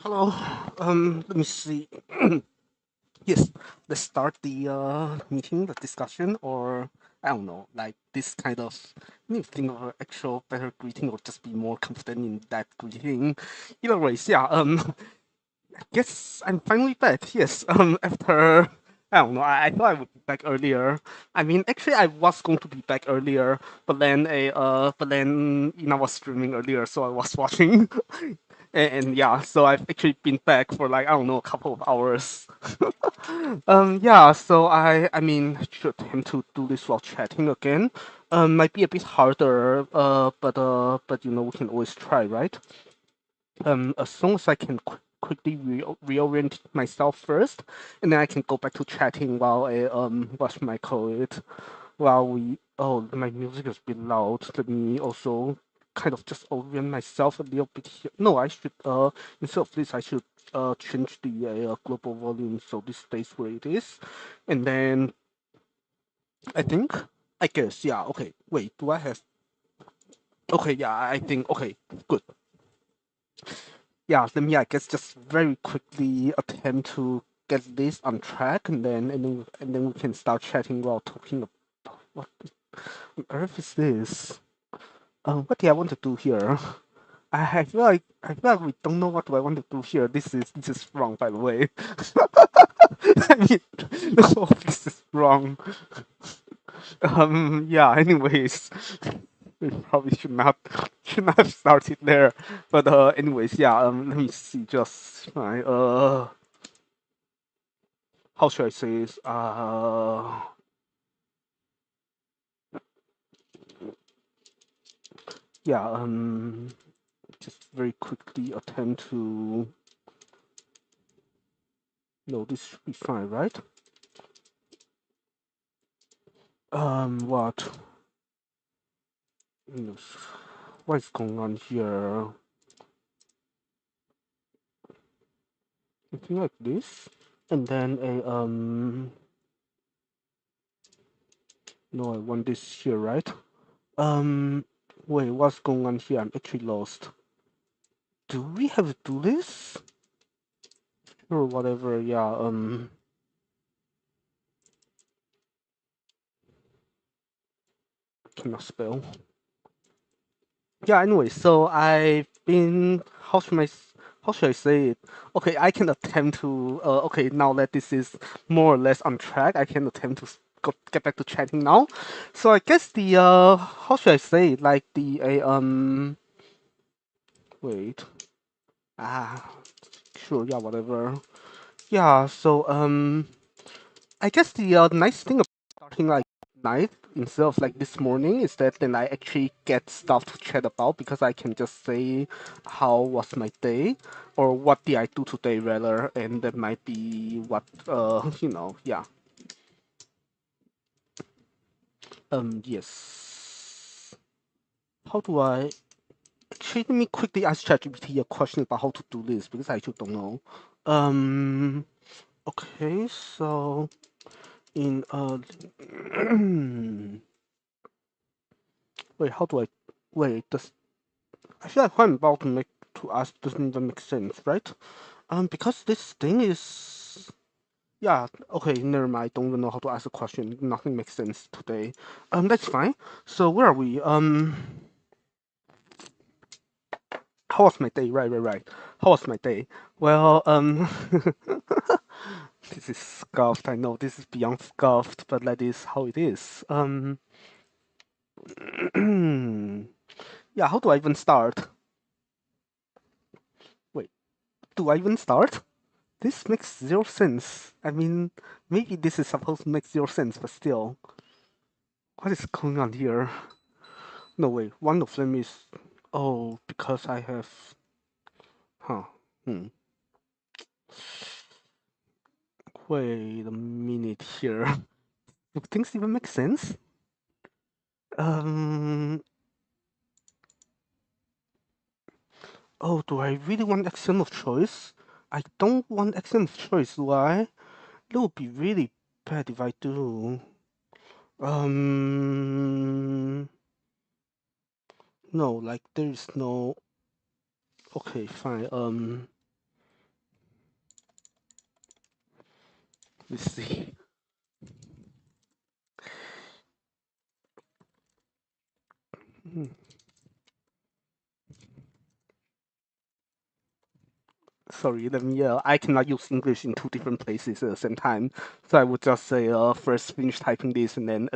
Hello. Let me see. Yes, let's start the meeting, the discussion, or I don't know, like this kind of. Let me think of an actual better greeting, or just be more confident in that greeting. Either ways, yeah. Yes, I'm finally back. Yes. After I don't know, I thought I would be back earlier. I mean, actually, I was going to be back earlier, but then Ina was streaming earlier, so I was watching. And yeah, so I've actually been back for like I don't know a couple of hours. Yeah, so I mean should attempt to do this while chatting again. Might be a bit harder. But we can always try, right? As long as I can quickly reorient myself first, and then I can go back to chatting while I what my call it while we oh my music is a bit loud. Let me also kind of just orient myself a little bit here. No, I should instead of this I should change the global volume so this stays where it is, and then I think I guess yeah okay wait do I have okay yeah I think okay good yeah, let me, I guess, just very quickly attempt to get this on track, and then we can start chatting while talking about what on earth is this? What do I want to do here? I feel like we don't know what do I want to do here. This is wrong, by the way. I mean, no, this is wrong. Yeah. Anyways, we probably should not have started there. But anyways, yeah. Let me see. Just my how should I say this? Yeah. Just very quickly attempt to. No, this should be fine, right? What? Yes. What is going on here? Something like this, and then a No, I want this here, right? Um, Wait, what's going on here? I'm actually lost. Do we have to do this? Or whatever, yeah, cannot spell. Yeah, anyway, so I've been, how should I say it? Okay, I can attempt to, okay, now that this is more or less on track, I can attempt to get back to chatting now. So I guess the, how should I say it? Like the, wait, ah, sure, yeah, whatever. Yeah, so I guess the nice thing about starting like night instead of like this morning is that then I actually get stuff to chat about because I can just say how was my day or what did I do today rather, and that might be what yeah. Yes. How do I actually let me quickly ask ChatGPT a question about how to do this because I still don't know. Um okay, so in wait, how do I wait, does I feel like what I'm about to ask doesn't even make sense, right? Because this thing is yeah, okay, never mind. I don't even know how to ask a question. Nothing makes sense today. That's fine. So where are we? How was my day? Right. How was my day? Well, this is scuffed. I know this is beyond scuffed, but that is how it is. Yeah, how do I even start? Wait, do I even start? This makes zero sense. I mean, maybe this is supposed to make zero sense, but still. What is going on here? No, wait, one of them is. Oh, because I have. Huh. Hmm. Wait a minute here. Do things even make sense? Um. Oh, do I really want action of choice? I don't want action of choice, do I? That would be really bad if I do. Um. No, like there is no. Okay, fine. Let's see. Hmm. Sorry, let me. I cannot use English in two different places at the same time, so I would just say first finish typing this and then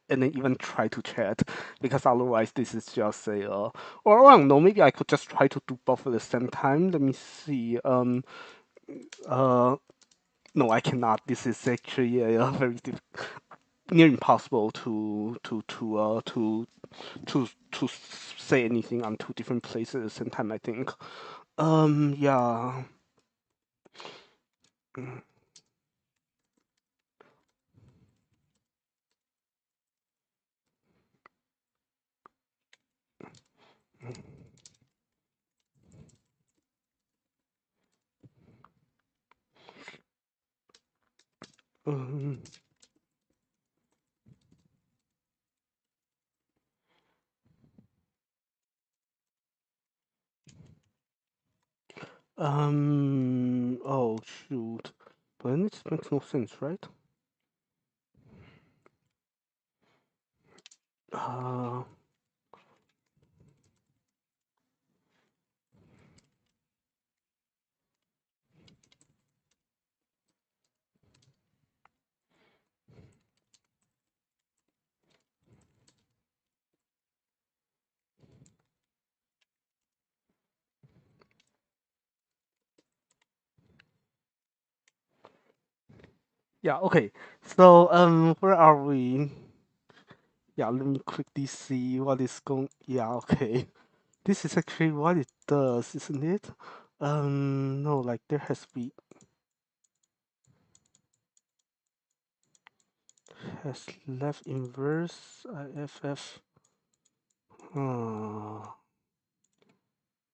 even try to chat because otherwise this is just a or I don't know. Maybe I could just try to do both at the same time. Let me see. Uh no, I cannot. This is actually a very near impossible to say anything on two different places at the same time. I think. Yeah. Um, oh shoot. But then it makes no sense, right? Uh, yeah, okay. So, where are we? Yeah, let me quickly see what is going. Yeah, okay. This is actually what it does, isn't it? No, like there has to be has left inverse IFF. Uh,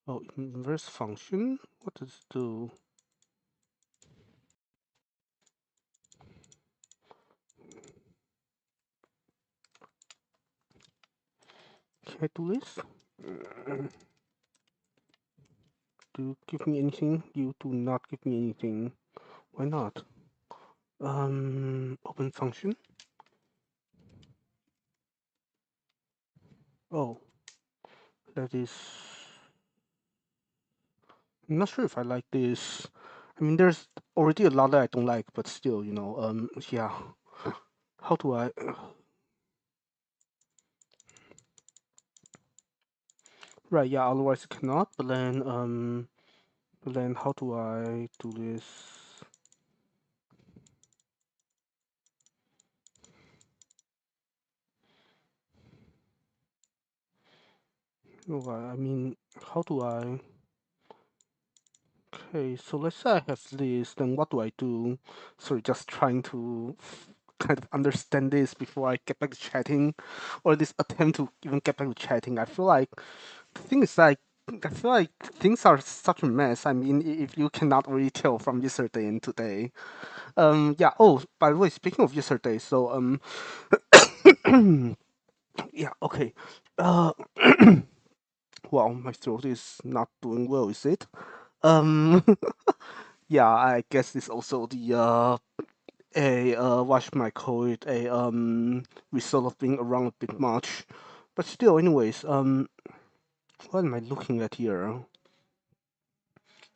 oh, inverse function. What does it do? Can I do this? Do you give me anything? You do not give me anything. Why not? Open function. Oh, that is. I'm not sure if I like this. I mean, there's already a lot that I don't like, but still, yeah. How do I? Right, yeah. Otherwise, I cannot. But then, how do I do this? No, I mean, how do I? Okay, so let's say I have this, then what do I do? Sorry, just trying to kind of understand this before I get back to chatting, or this attempt to even get back to chatting. I feel like the thing is like I feel like things are such a mess. I mean, if you cannot really tell from yesterday and today. Yeah. Oh, by the way, speaking of yesterday, so yeah. Okay. Uh, well, my throat is not doing well, is it? Um. Yeah, I guess it's also the a what should I call it, a result of being around a bit much. But still, anyways, what am I looking at here?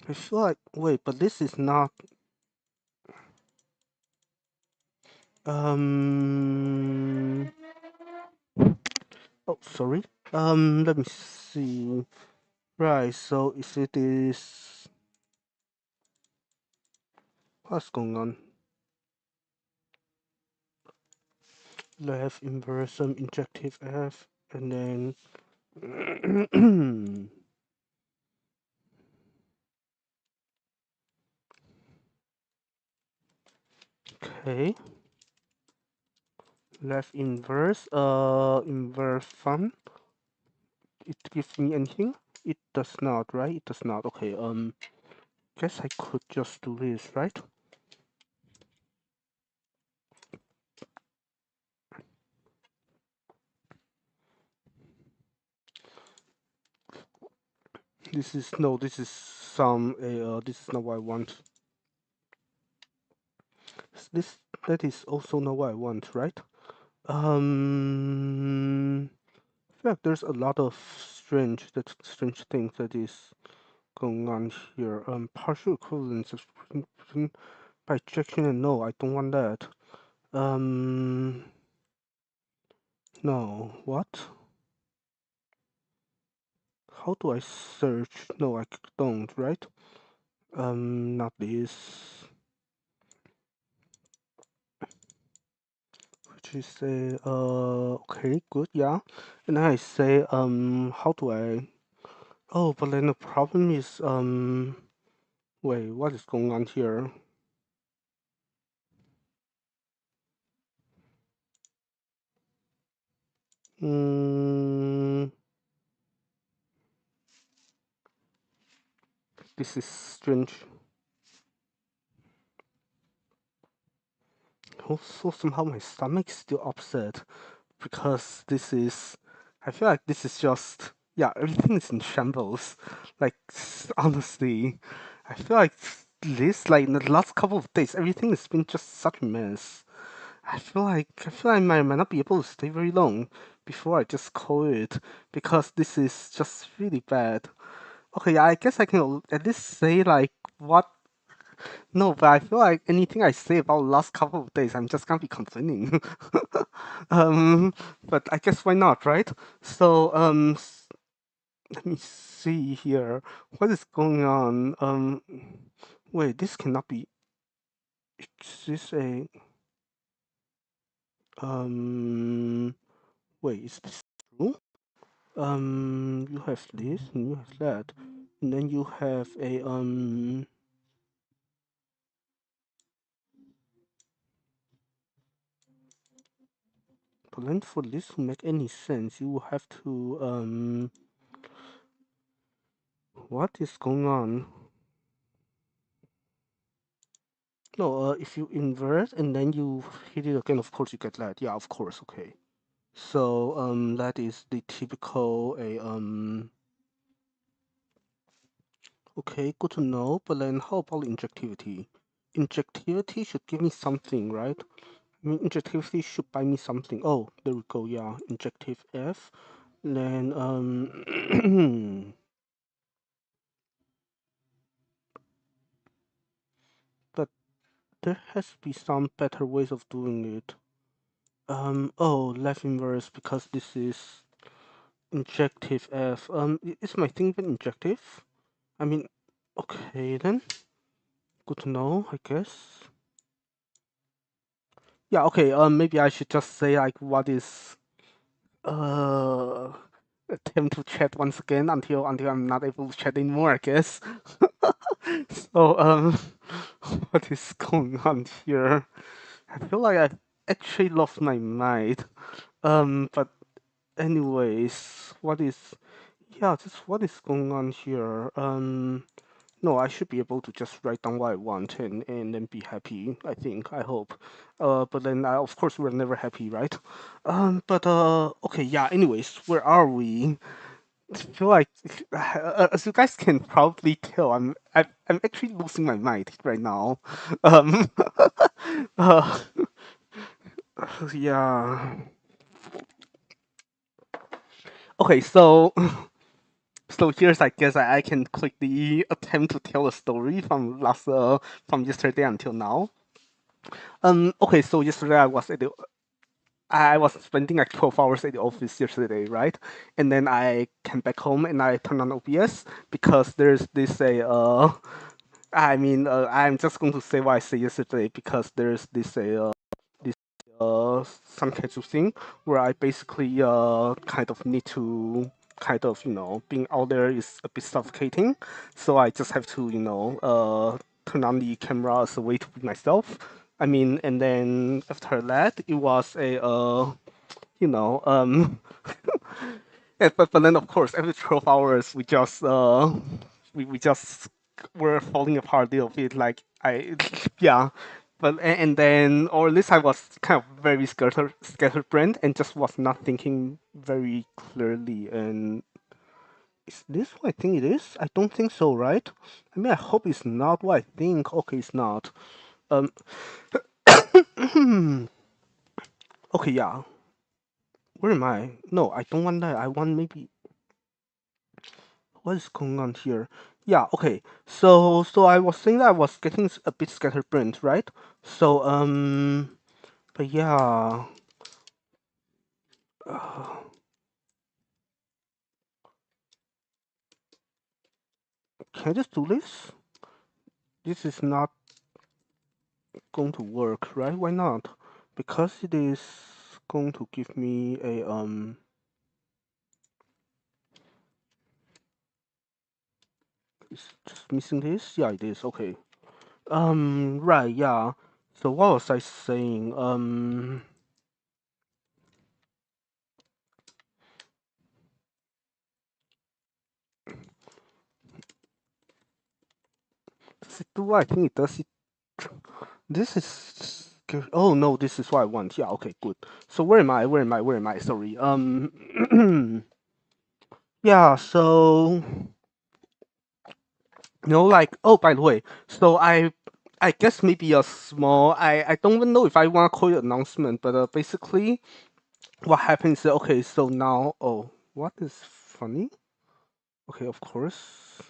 I feel like wait, but this is not um oh sorry. Let me see. Right, so if it is what's going on? Left inverse injective F and then okay. Left inverse inverse fun. It gives me anything? It does not, right? It does not. Okay, guess I could just do this, right? This is no, this is some this is not what I want. this that is also not what I want, right? I feel like there's a lot of strange things that is going on here. Partial equivalence of between bijection and no, I don't want that. Um, no, what? How do I search? No, I don't, right? Not this. Which is say, okay, good, yeah. And then I say, how do I? Oh, but then the problem is, wait, what is going on here? Hmm, this is strange. Also, somehow my stomach is still upset because this is. I feel like this is just. Yeah, everything is in shambles. Like, honestly, I feel like this, like, in the last couple of days, everything has been just such a mess. I feel like I might not be able to stay very long before I just call it because this is just really bad. Okay, I guess I can at least say like what. No, but I feel like anything I say about last couple of days, I'm just gonna be complaining. um, but I guess why not, right? So let me see here. What is going on? Wait, this cannot be. Is this a um? Wait, is this true? You have this and you have that, and then you have a but then for this to make any sense, you will have to what is going on? No, if you invert and then you hit it again, of course you get that. Yeah, of course, okay. So that is the typical a okay, good to know. But then how about injectivity? Injectivity should give me something, right? I mean, injectivity should buy me something. Oh, there we go. Yeah, injective F. Then but there has to be some better ways of doing it. Oh, left inverse because this is injective F. Is my thing even injective? I mean, okay then. Good to know, I guess. Yeah, okay. Maybe I should just say like what is uh attempt to chat once again until I'm not able to chat anymore, I guess. So what is going on here? I feel like I actually lost my mind. But anyways, what is yeah, just what is going on here? No, I should be able to just write down what I want and then be happy. I think, I hope. But then of course we're never happy, right? But okay, yeah. Anyways, where are we? I feel like, as you guys can probably tell, I'm actually losing my mind right now. Um, uh, yeah. Okay, so here's I guess I can quickly attempt to tell a story from from yesterday until now. Okay, so yesterday I was spending like 12 hours at the office yesterday, right? And then I came back home and I turned on OBS because there's this I'm just going to say what I said yesterday because there's this some kinds of thing where I basically kind of need to kind of being out there is a bit suffocating, so I just have to turn on the camera as a way to be myself. I mean, and then after that, it was a you know yeah, but then of course every 12 hours we just were falling apart a little bit like I yeah, but and then or at least I was kind of very scatterbrained and just was not thinking very clearly. And is this what I think it is? I don't think so, right? I mean, I hope it's not what I think. Okay, it's not. um Okay, yeah. Where am I? No, I don't want that. I want maybe what is going on here? Yeah, okay. So I was saying that I was getting a bit scatterbrained, right? So but yeah. Uh, can I just do this? This is not going to work, right? Why not? Because it is going to give me a it's just missing this? Yeah, it is. Okay. Right, yeah. So what was I saying? Does it do what I think it does? This is oh no, this is what I want. Yeah, okay, good. So where am I? Where am I? Where am I? Sorry. Yeah, so like oh by the way, so I guess maybe a small I don't even know if I wanna call it announcement, but basically what happens is okay, so now oh what is funny? Okay, of course.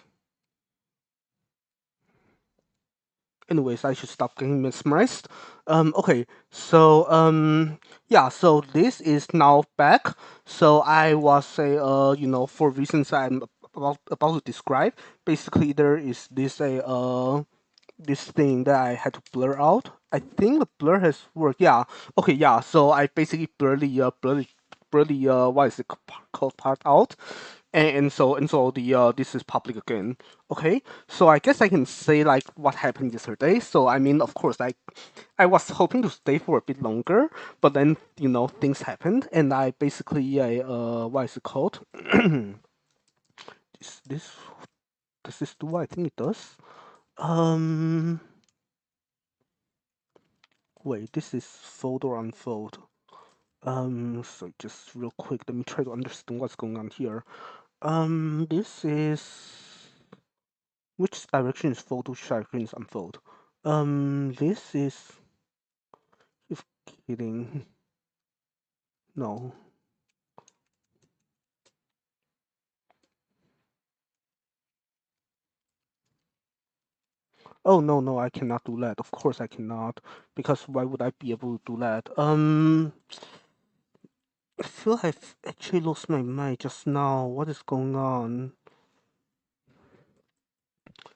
Anyways, I should stop getting mesmerized. Okay, so yeah, so this is now back. So I was say, for reasons I'm about to describe. Basically, there is this thing that I had to blur out. I think the blur has worked. Yeah. Okay. Yeah. So I basically blur the what is it called part out, and so the this is public again. Okay. So I guess I can say like what happened yesterday. So I mean, of course, I was hoping to stay for a bit longer, but then things happened, and I basically what is it called? This does this do what I think it does? Um. Wait, this is fold or unfold. So just real quick, let me try to understand what's going on here. This is which direction is fold, which direction is unfold? This is you're kidding. No. Oh no, no, I cannot do that. Of course I cannot, because why would I be able to do that? I feel I've actually lost my mind just now. What is going on?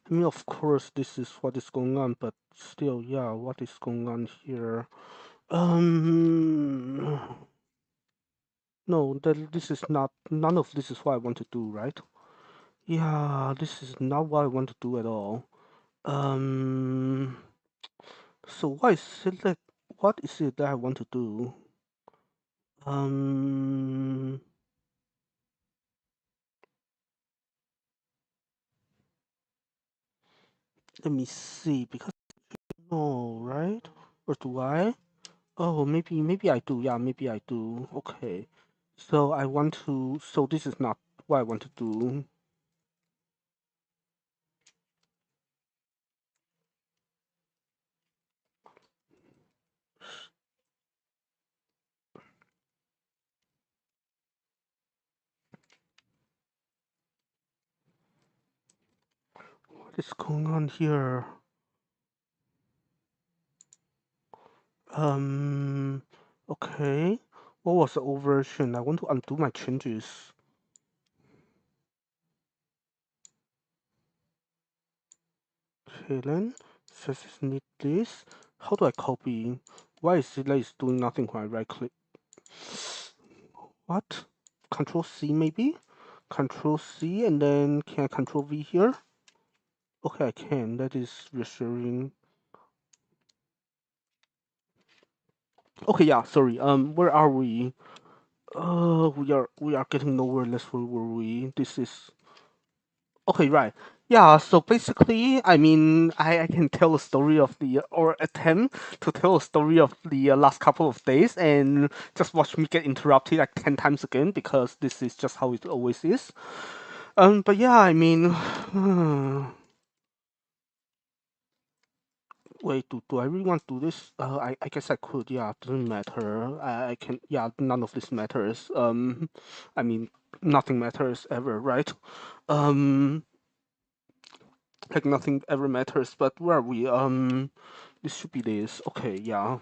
I mean, of course, this is what is going on, but still, yeah, what is going on here? Um, no, this is not, none of this is what I want to do, right? Yeah, this is not what I want to do at all. Um, so what is it that I want to do? Um, let me see, because no, right? Or do I? Oh, maybe I do. Yeah, maybe I do. Okay. So I want to. So this is not what I want to do. What is going on here? Um. Okay. What was the old version? I want to undo my changes. Okay then. Says it's need this. How do I copy? Why is it like it's doing nothing when I right click? What? Control C maybe? Control C and then can I Control V here? Okay, I can. That is reassuring. Okay, yeah, sorry. Where are we? We are getting nowhere. Less where were we? This is okay, right? Yeah. So basically, I mean, I can tell a story of the or attempt to tell a story of the last couple of days, and just watch me get interrupted like 10 times again because this is just how it always is. But yeah, I mean, Wait, do I really want to do this? I guess I could. Yeah, doesn't matter. I can. Yeah, none of this matters. I mean, nothing matters ever, right? Um, like nothing ever matters. But where are we? This should be this. Okay, yeah.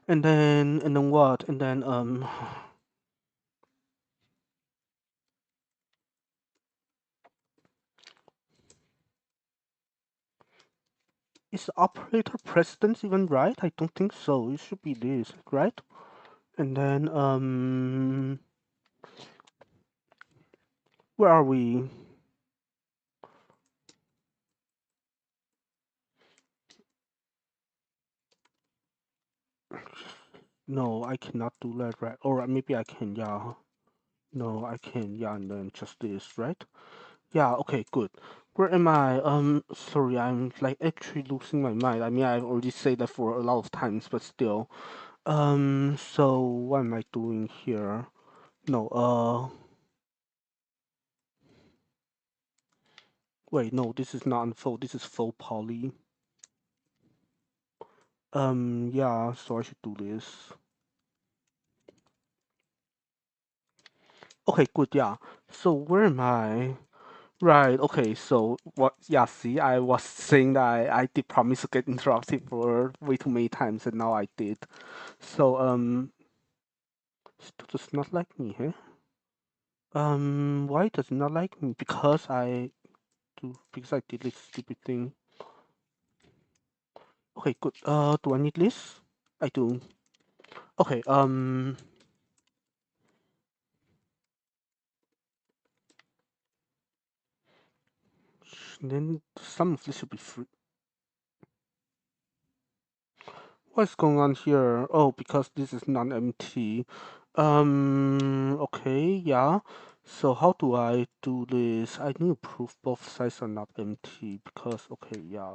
And then what? And then is operator precedence even right? I don't think so. It should be this, right? And then where are we? No, I cannot do that, right? Or maybe I can, yeah. No, I can, yeah, and then just this, right? Yeah, okay, good. Where am I? Sorry, I'm like actually losing my mind. I mean, I've already said that for a lot of times, but still. So what am I doing here? No, wait, no, this is not unfold. This is full poly. Yeah, so I should do this. Okay, good, yeah. So where am I? Right, okay, so what, yeah, see, I was saying that I did promise to get interrupted for way too many times, and now I did. So, still does not like me, huh? Why does it not like me? Because I did this stupid thing. Okay, good. Do I need this? I do. Okay, then some of this should be free. What's going on here? Oh, because this is not empty. Okay, yeah. So how do I do this? I need to prove both sides are not empty because, okay, yeah,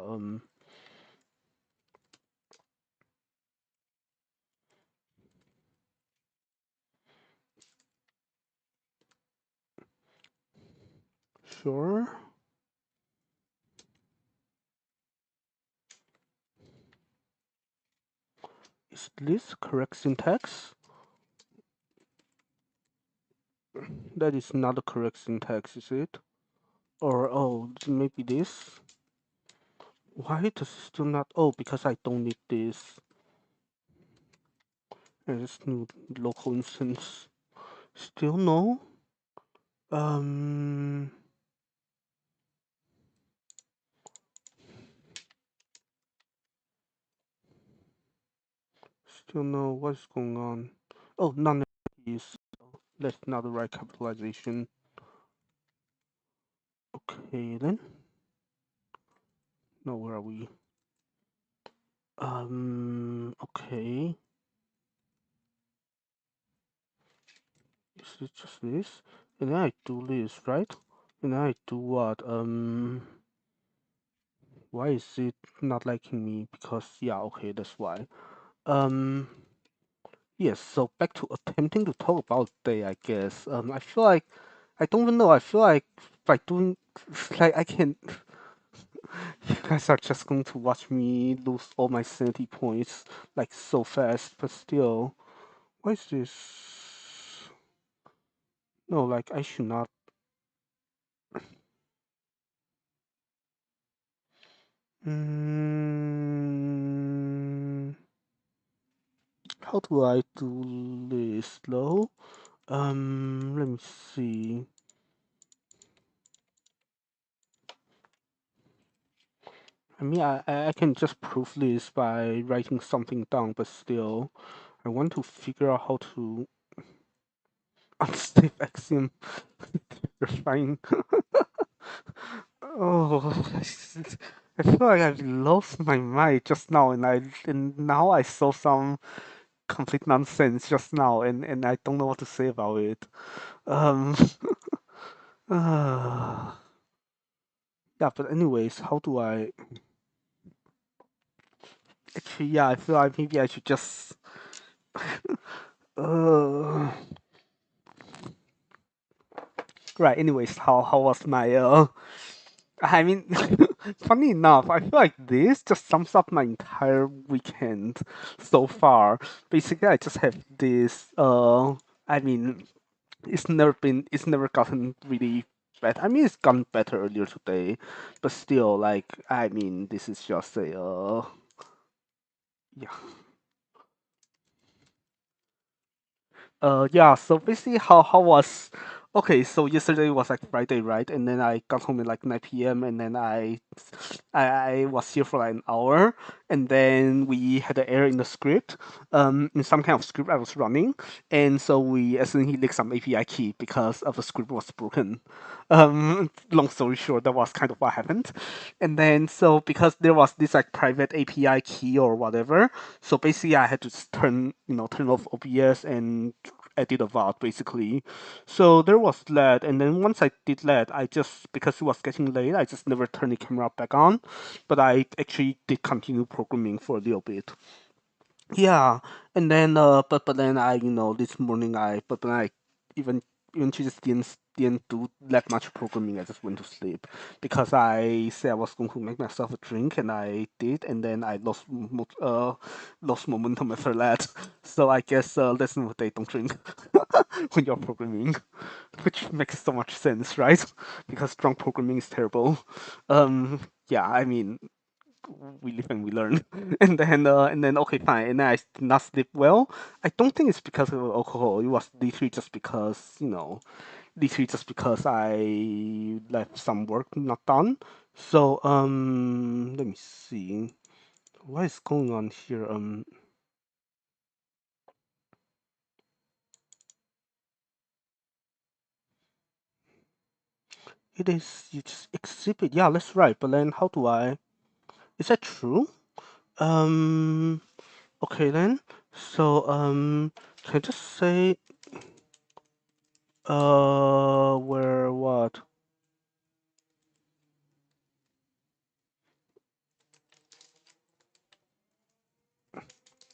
sure. Is this correct syntax? That is not the correct syntax, is it? Or, oh, maybe this? Why does it still not? Oh, because I don't need this. There's new local instance. Still no? Um, Still no. What's going on? Oh, none of these. That's not the right capitalization. Okay, then. No, where are we? Okay. Is it just this? And then I do this, right? And then I do what? Why is it not liking me? Because, yeah, okay, that's why. Um, yes, so back to attempting to talk about day, I guess. I feel like, I don't even know, I feel like by doing, like, I can, you guys are just going to watch me lose all my sanity points, like, so fast, but still, what is this? No, like, I should not. Mm, how do I do this though? Let me see. I mean, I can just prove this by writing something down, but still, I want to figure out how to unsafe axiom. Terrifying. Oh, I feel like I've lost my mind just now, and now I saw some complete nonsense just now, and I don't know what to say about it. Um, uh, yeah, but anyways, how do I? Actually, yeah, I feel like maybe I should just. Uh, right. Anyways, how was my I mean, Funny enough, I feel like this just sums up my entire weekend so far. Basically, I just have this. I mean, it's never gotten really bad. I mean, it's gotten better earlier today, but still, like, I mean, this is just a yeah. Yeah, so basically how was okay, so yesterday was like Friday, right? And then I got home at like 9 p.m. and then I was here for like an hour and then we had an error in the script, in some kind of script I was running, and so we accidentally leaked some API key because of the script was broken. Long story short, that was kind of what happened. And then so because there was this like private API key or whatever, so basically I had to turn off OBS and edit a VOD basically. So there was that, and then once I did that, I just because it was getting late, I just never turned the camera back on. But I actually did continue programming for a little bit. Yeah, and then but then I this morning but then I even even just didn't do that much programming. I just went to sleep because I said I was going to make myself a drink, and I did, and then I lost momentum after that. So I guess that's not day. Don't drink when you're programming, which makes so much sense, right? Because drunk programming is terrible. Yeah, I mean we live and we learn. And then okay, fine. And then I did not sleep well. I don't think it's because of alcohol. It was literally just because I left some work not done. So let me see. What is going on here? It is you just exhibit. Yeah, that's right. But then how do I? Is that true? Um. Okay then. So can I just say where what?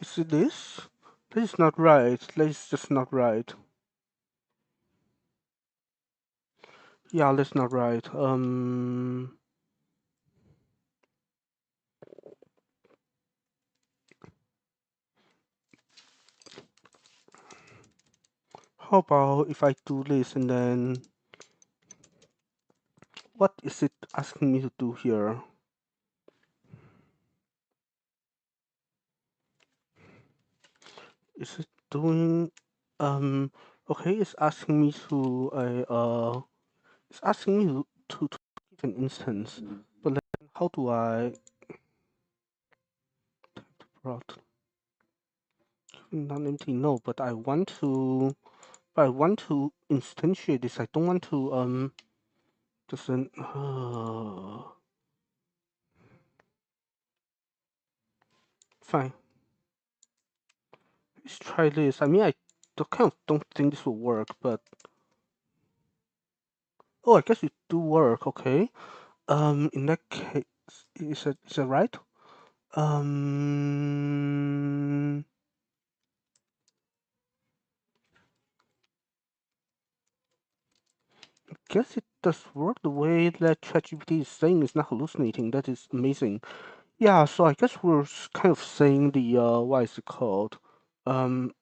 Is it this? This is not right. This is just not right. Yeah, that's not right. How about if I do this and then what is it asking me to do here? Is it doing okay, it's asking me to it's asking me to give an instance. But then how do I plot non-empty? No, but I want to instantiate this. I don't want to just an fine. Let's try this. I mean, I kind of don't think this will work, but oh, I guess it do work. Okay. In that case, is it right? Um, guess it does work the way that ChatGPT is saying it's not hallucinating. That is amazing. Yeah. So I guess we're kind of saying the what is it called? Um,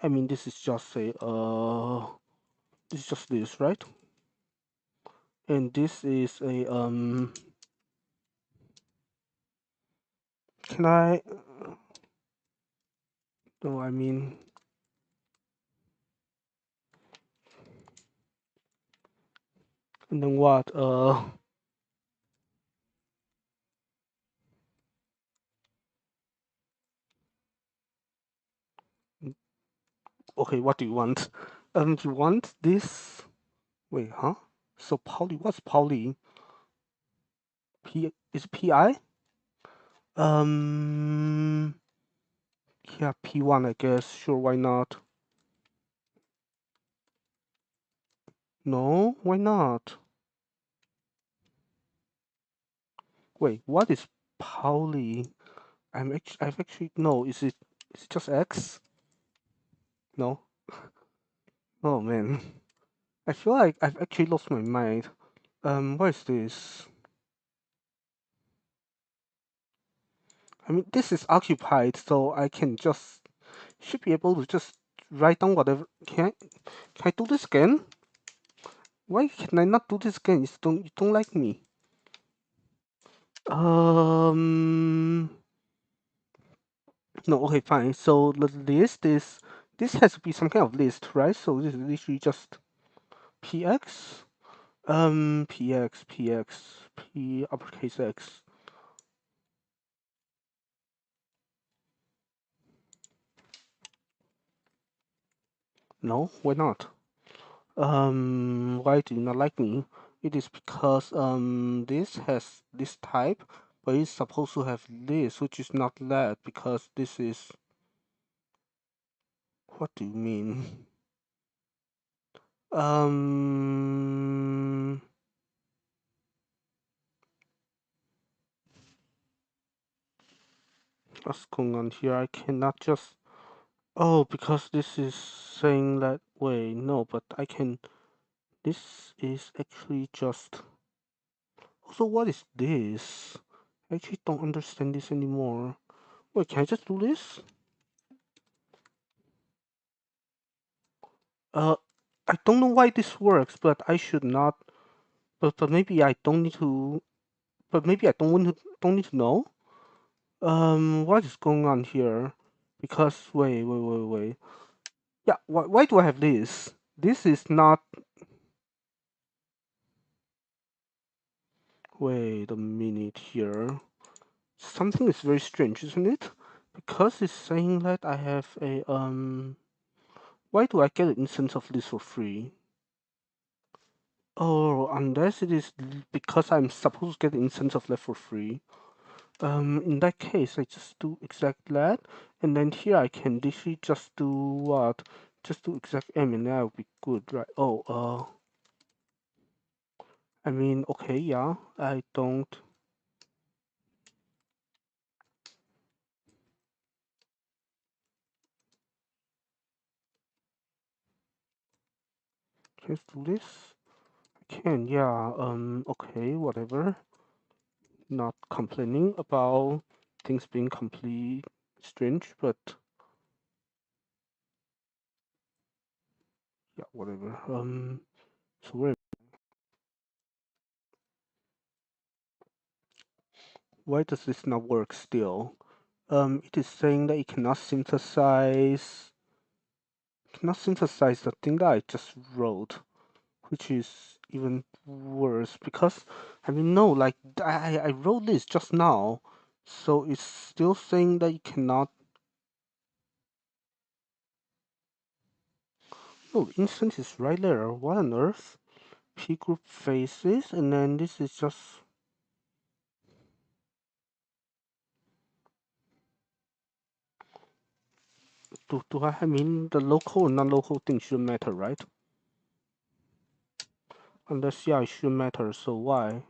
I mean, this is just this is just this, right? And this is a Can I? No, I mean, and then what? Okay, what do you want? You want this? Wait, huh? So poly, what's poly? P is it PI? Um, yeah, P1, I guess. Sure, why not? No, why not? Wait, what is poly? I've actually no. Is it just X? No. Oh man, I feel like I've actually lost my mind. What is this? I mean, this is occupied, so I can just should be able to just write down whatever. Can I do this again? Why can I not do this again? You don't like me. Um. No. Okay. Fine. So the list is this has to be some kind of list, right? So this is literally just px. Px p uppercase x. No. Why not? Why do you not like me? It is because this has this type, but it's supposed to have this, which is not that because this is. What do you mean? Um, what's going on here? I cannot just. Oh, because this is saying that. Wait, no, but I can. This is actually just. Also, what is this? I actually don't understand this anymore. Wait, can I just do this? Uh, I don't know why this works, but I should not. But maybe I don't need to. But maybe I don't need to know. What is going on here? Because wait. Yeah, why do I have this? This is not. Wait a minute here. Something is very strange, isn't it? Because it's saying that I have a. Why do I get an instance of this for free? Oh, unless it is because I'm supposed to get an instance of that for free. In that case, I just do exact that, and then here I can literally just do what? Just do exact M, and that will be good, right? Oh, I mean, okay, yeah, I don't. Can I do this? I can, yeah. Okay, whatever. Not complaining about things being completely strange, but yeah, whatever. So why does this not work still? It is saying that it cannot synthesize the thing that I just wrote, which is even worse because I mean no, like I wrote this just now, so it's still saying that you cannot. No, instance is right there. What on earth? P group faces, and then this is just. Do I mean the local and non-local thing shouldn't matter, right? Unless yeah, it should matter. So why?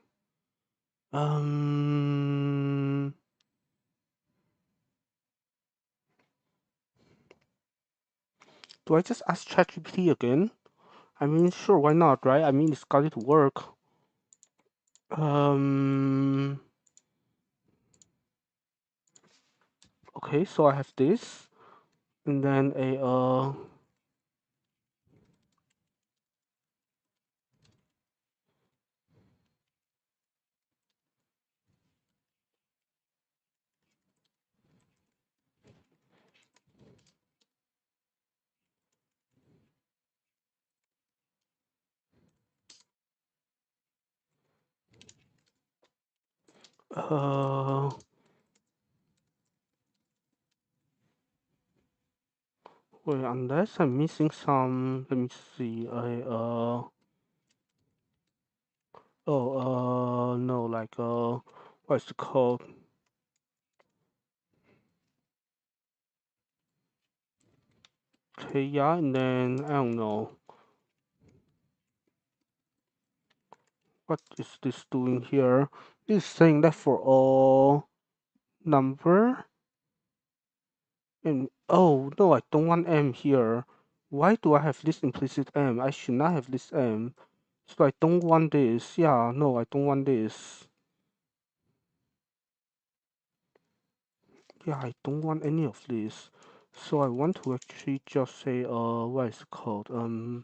Um, do I just ask ChatGPT again? I mean, sure, why not, right? I mean, it's got it to work. Um, okay, so I have this, and then uh, wait, unless I'm missing some, let me see, no, like, what's it called? Okay, yeah, and then, I don't know, what is this doing here? It's saying that for all number, and, oh, no, I don't want M here. Why do I have this implicit M? I should not have this M. So I don't want this. Yeah, no, I don't want this. Yeah, I don't want any of this. So I want to actually just say, what is it called? Uh,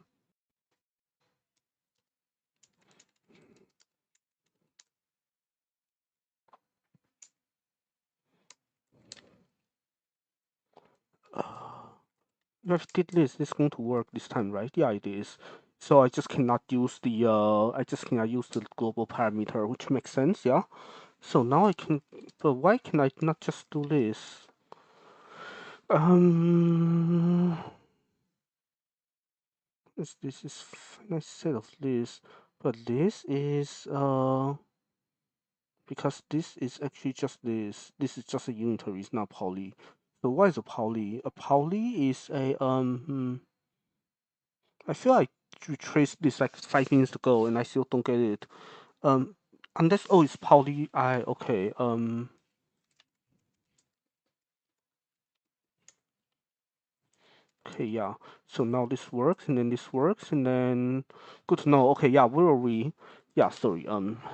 if did this, it's going to work this time, right? Yeah, it is. So I just cannot use the global parameter, which makes sense, yeah? So now I can, but why can I not just do this? Um, this is nice set of this, but this is, because this is actually just this. This is just a unitary, it's not Pauli. So what is a Pauli? A Pauli is I feel like you traced this like 5 minutes ago and I still don't get it. Um, unless it's Pauli. I okay. Okay, yeah. So now this works and then this works and then good to know. Okay, yeah. Where are we? Yeah. Sorry.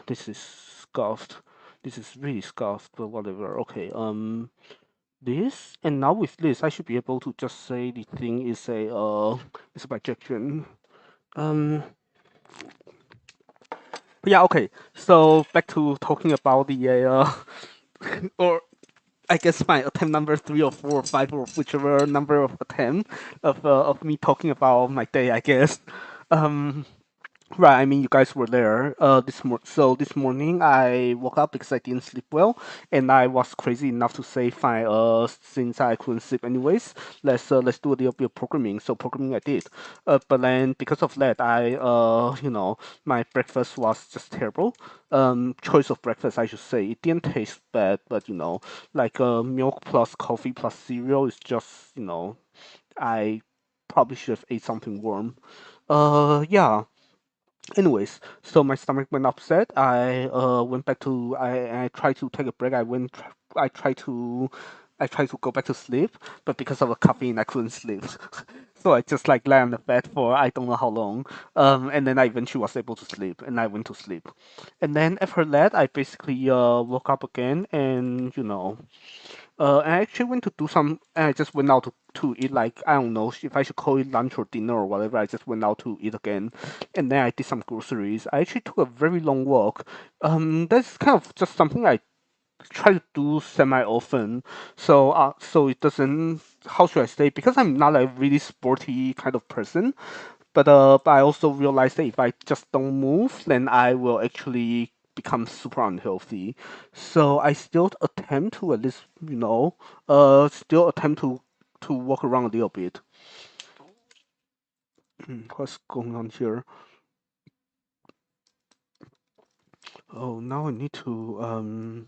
This is scuffed. This is really scuffed, but whatever. Okay. This and now with this, I should be able to just say the thing is a bijection. Um, but yeah, okay. So back to talking about the or I guess my attempt number 3 or 4 or 5 or whichever number of attempt of me talking about my day, I guess. Um, Right, I mean, you guys were there. So this morning I woke up because I didn't sleep well, and I was crazy enough to say, fine. Since I couldn't sleep anyways, let's do a little bit of programming. So programming I did. But then because of that, my breakfast was just terrible. Choice of breakfast, I should say, it didn't taste bad, but like milk plus coffee plus cereal is just I probably should have ate something warm. Yeah. Anyways, so my stomach went upset. I went back to I tried to take a break. I tried to go back to sleep, but because of the caffeine, I couldn't sleep. So I just like lay on the bed for I don't know how long. And then I eventually was able to sleep, and I went to sleep. And then after that, I basically woke up again, and I actually went to do some. I just went out to eat, like, I don't know if I should call it lunch or dinner or whatever. I just went out to eat again, and then I did some groceries. I actually took a very long walk. That's kind of just something I try to do semi often. So it doesn't. How should I say? Because I'm not a really sporty kind of person. But I also realized that if I just don't move, then I will actually become super unhealthy. So I still attempt to at least, still attempt to walk around a little bit. What's going on here? Oh, now I need to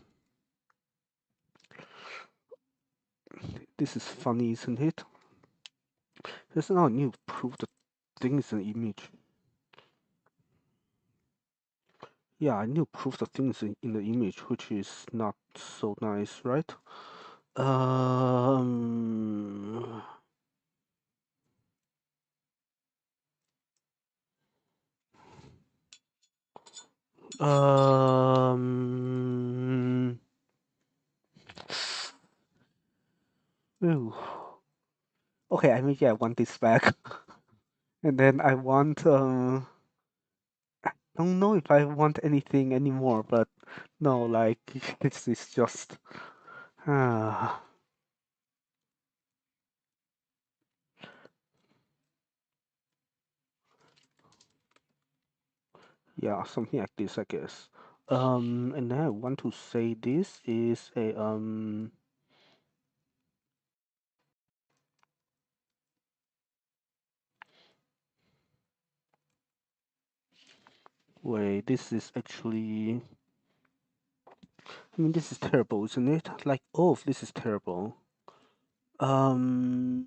This is funny, isn't it? Because now I need to prove the thing is an image. Yeah, I need to prove the things in the image, which is not so nice, right? Um, um, Ooh. Okay, I mean, yeah, I want this back, and then I want. I don't know if I want anything anymore, but no, like this is just. Ah, yeah, something like this, I guess. And then I want to say this is a Wait, this is actually. I mean, this is terrible, isn't it? Like, oh, this is terrible. Um,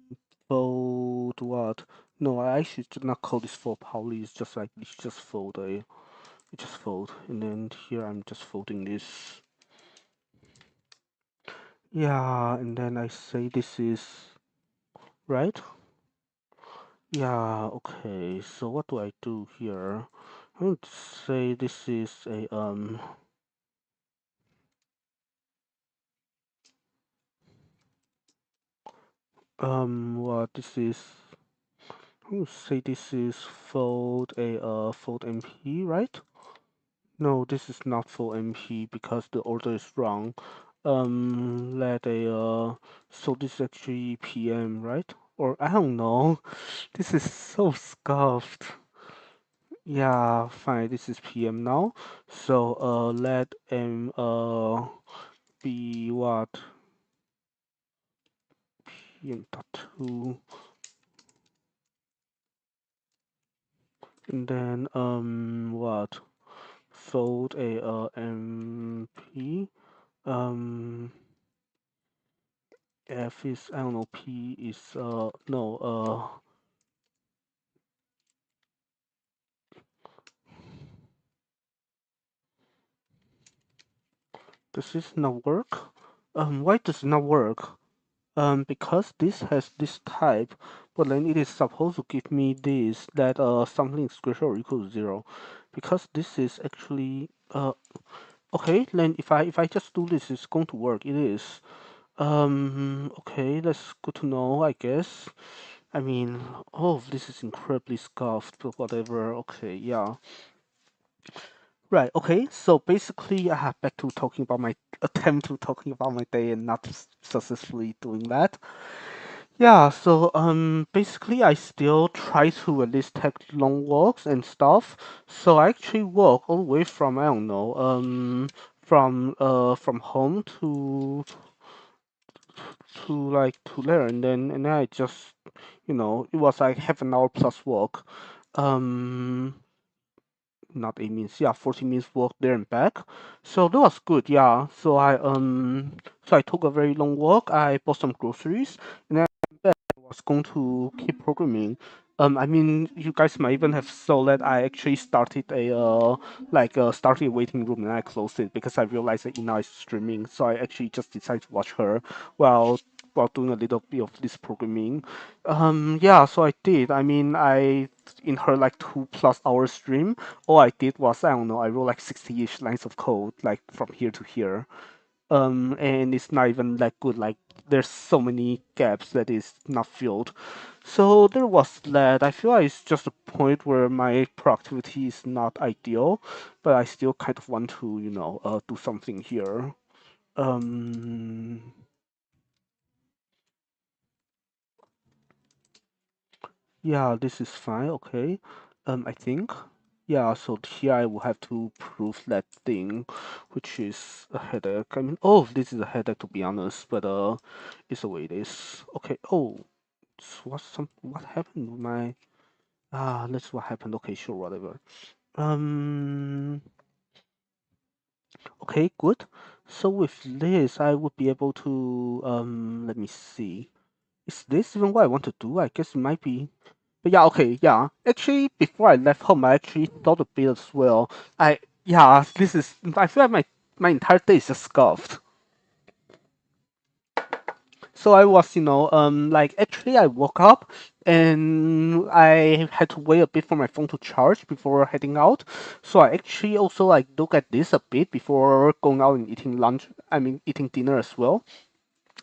Fold what? No, I should not call this for Pauli. It's just like it's just fold. I just fold, and then here I'm just folding this. Yeah, and then I say this is right. Yeah, okay. So what do I do here? I would say this is What this is? I would say this is fold a fold MP, right? No, this is not full MP because the order is wrong. Let a so this is actually PM, right? Or I don't know. This is so scuffed. Yeah, fine. This is PM now. So let M be what PM dot two, and then what fold a MP F is I don't know P is no does this not work? Why does it not work? Because this has this type, but then it is supposed to give me this that something is greater or equal to zero, because this is actually okay. Then if I just do this, it's going to work. It is okay. That's good to know, I guess. I mean, all of this is incredibly scuffed, but whatever. Okay, yeah. Right. Okay. So basically, I have back to talking about my attempt to talking about my day and not successfully doing that. Yeah. So basically, I still try to at least take long walks and stuff. So I actually walk all the way from I don't know from home to there, and then I just it was like half an hour plus walk. Um, not 8 minutes, yeah, 40 minutes walk there and back. So that was good, yeah. So I took a very long walk. I bought some groceries, and then I was going to keep programming. I mean, you guys might even have saw that I actually started a waiting room and I closed it because I realized that Ina is streaming. So I actually just decided to watch her while while doing a little bit of this programming. Yeah, so I did. I mean, I in her like 2+ hour stream, all I did was I don't know, I wrote like 60-ish lines of code like from here to here. And it's not even that good. Like there's so many gaps that is not filled. So there was that. I feel like it's just a point where my productivity is not ideal, but I still kind of want to, do something here. Um, yeah, this is fine. Okay. I think. Yeah, so here I will have to prove that thing, which is a headache. I mean, oh, this is a headache to be honest, but it's the way it is. Okay. Oh, what happened with my that's what happened. Okay, sure, whatever. Um. Okay, good. So with this, I would be able to let me see. Is this even what I want to do? I guess it might be. But yeah, okay, yeah. Actually, before I left home, I actually thought a bit as well. Yeah, this is. I feel like my entire day is just scuffed. So I was, like actually I woke up and I had to wait a bit for my phone to charge before heading out. So I actually also like look at this a bit before going out and eating lunch. I mean, eating dinner as well.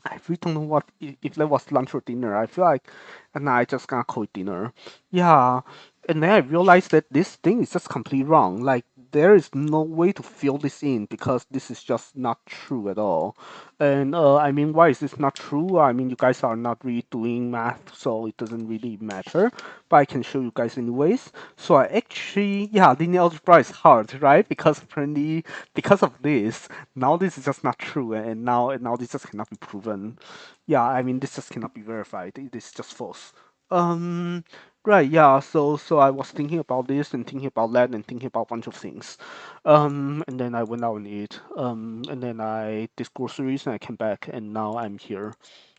I really don't know what if that was lunch or dinner. I feel like, and I just gonna call it dinner. Yeah, and then I realized that this thing is just completely wrong. Like there is no way to fill this in because this is just not true at all. And I mean, why is this not true? I mean, you guys are not really doing math, so it doesn't really matter. But I can show you guys anyways. So I actually, yeah, linear algebra is hard, right? Because apparently, because of this, now this is just not true, and now this just cannot be proven. Yeah, I mean, this just cannot be verified. It is just false. Um, right, yeah. So I was thinking about this and thinking about that and thinking about a bunch of things. And then I went out and eat. And then I did groceries and I came back and now I'm here.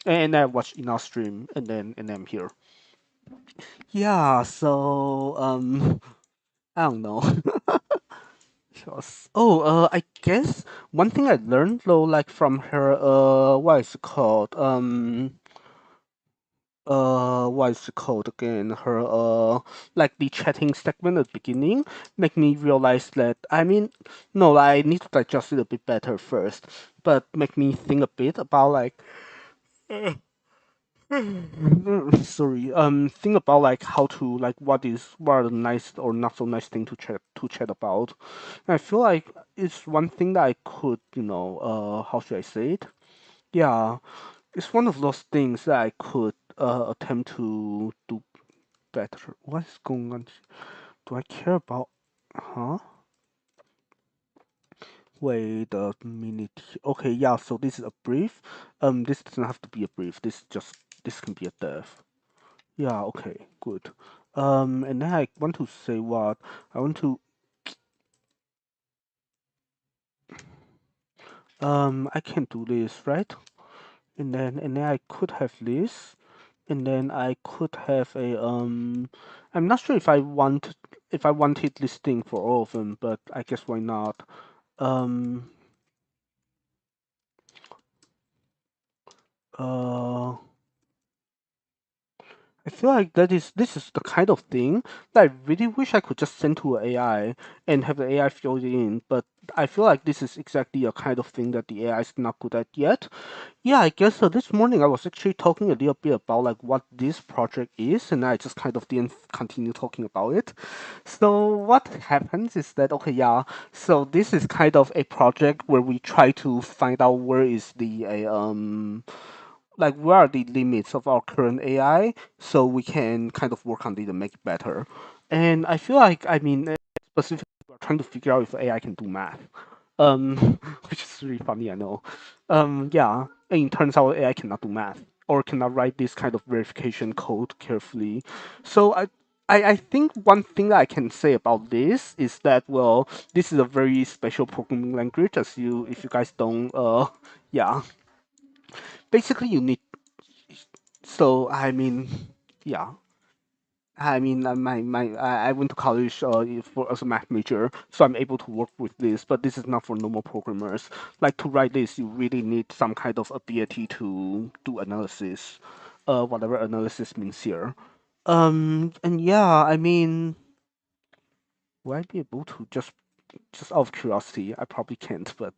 And I watched enough stream and then I'm here. Yeah, so I don't know. I guess one thing I learned though, like from her, what is it called? What is it called again? Her, like the chatting segment at the beginning, make me realize that, I mean, no, I need to digest it a bit better first, but make me think a bit about like, Sorry. Think about like how to like what are the nice or not so nice thing to chat about. And I feel like it's one thing that I could, how should I say it? Yeah, it's one of those things that I could attempt to do better. What is going on? Do I care about? Huh? Wait a minute. Okay, yeah. So this is a brief. This doesn't have to be a brief. This can be a dev. Yeah, okay, good. And then I want to say what I want to I can do this, right? And then I could have this, and then I could have a I'm not sure if I wanted this thing for all of them, but I guess why not? Um uh I feel like this is the kind of thing that I really wish I could just send to an AI and have the AI fill it in, but I feel like this is exactly a kind of thing that the AI is not good at yet. Yeah, I guess so. This morning I was actually talking a little bit about like what this project is, and I just kind of didn't continue talking about it. So what happens is that okay, yeah. So this is kind of a project where we try to find out where is the like where are the limits of our current AI, so we can kind of work on it and make it better. And I feel like specifically we're trying to figure out if AI can do math. Um, which is really funny, I know. Yeah, and it turns out AI cannot do math or cannot write this kind of verification code carefully. So I think one thing that I can say about this is that well, this is a very special programming language. As you, if you guys don't, yeah, basically you need. So yeah. I went to college for as a math major, so I'm able to work with this. But this is not for normal programmers. Like to write this, you really need some kind of ability to do analysis, whatever analysis means here. And yeah, will I be able to just out of curiosity? I probably can't, but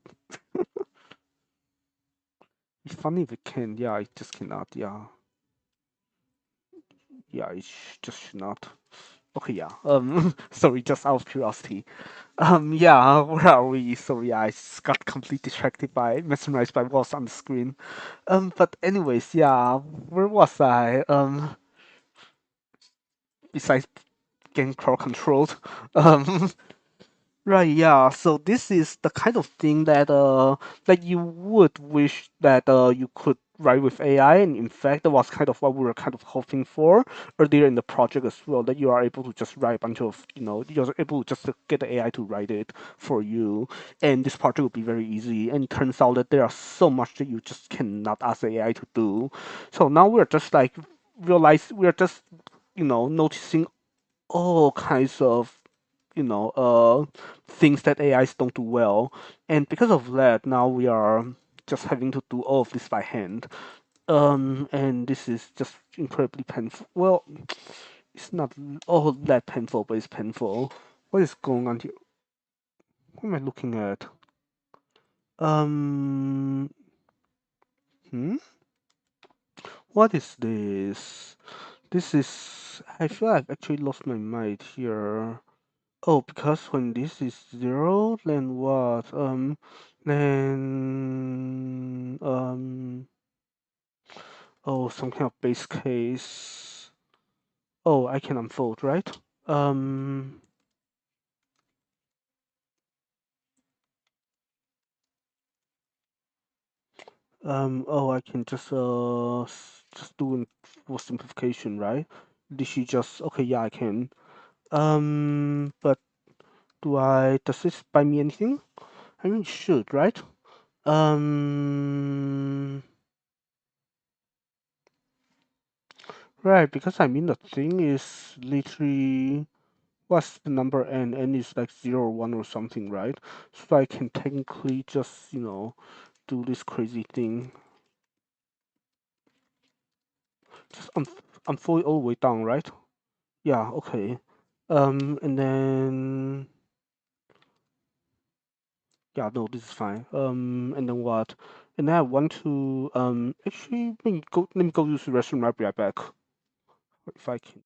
it's funny if it can. Yeah, I just cannot. Yeah, yeah, just should not. Okay, yeah. Sorry, just out of curiosity. Yeah, where are we? Sorry, I got completely distracted by, mesmerized by what's on the screen. But anyways, yeah, where was I? Besides getting crowd controlled, um, right, yeah. So this is the kind of thing that you would wish that you could write with AI, and in fact, that was kind of what we were kind of hoping for earlier in the project as well. That you are able to just write a bunch of, you're able just to get the AI to write it for you, and this project will be very easy. And it turns out that there are so much that you just cannot ask the AI to do. So now we're just like we're just noticing all kinds of things that AIs don't do well, and because of that, now we are just having to do all of this by hand. And this is just incredibly painful. Well, it's not all that painful, but it's painful. What is going on here? What am I looking at? Um, hmm? What is this? This is. I feel I've actually lost my mind here. Oh, because when this is zero, then what? Then oh, some kind of base case. Oh, I can unfold, right? Um, oh, I can just do it for simplification, right? Did she just okay? Yeah, I can. But does this buy me anything? I mean, it should, right? Um. Right, because the thing is literally what's the number n? N is like 0 or 1 or something, right? So I can technically just, do this crazy thing. Just unfold it all the way down, right? Yeah, okay. And then yeah, no, this is fine. And then what? And then I want to actually let me go use the restroom. I'll be right back if I can.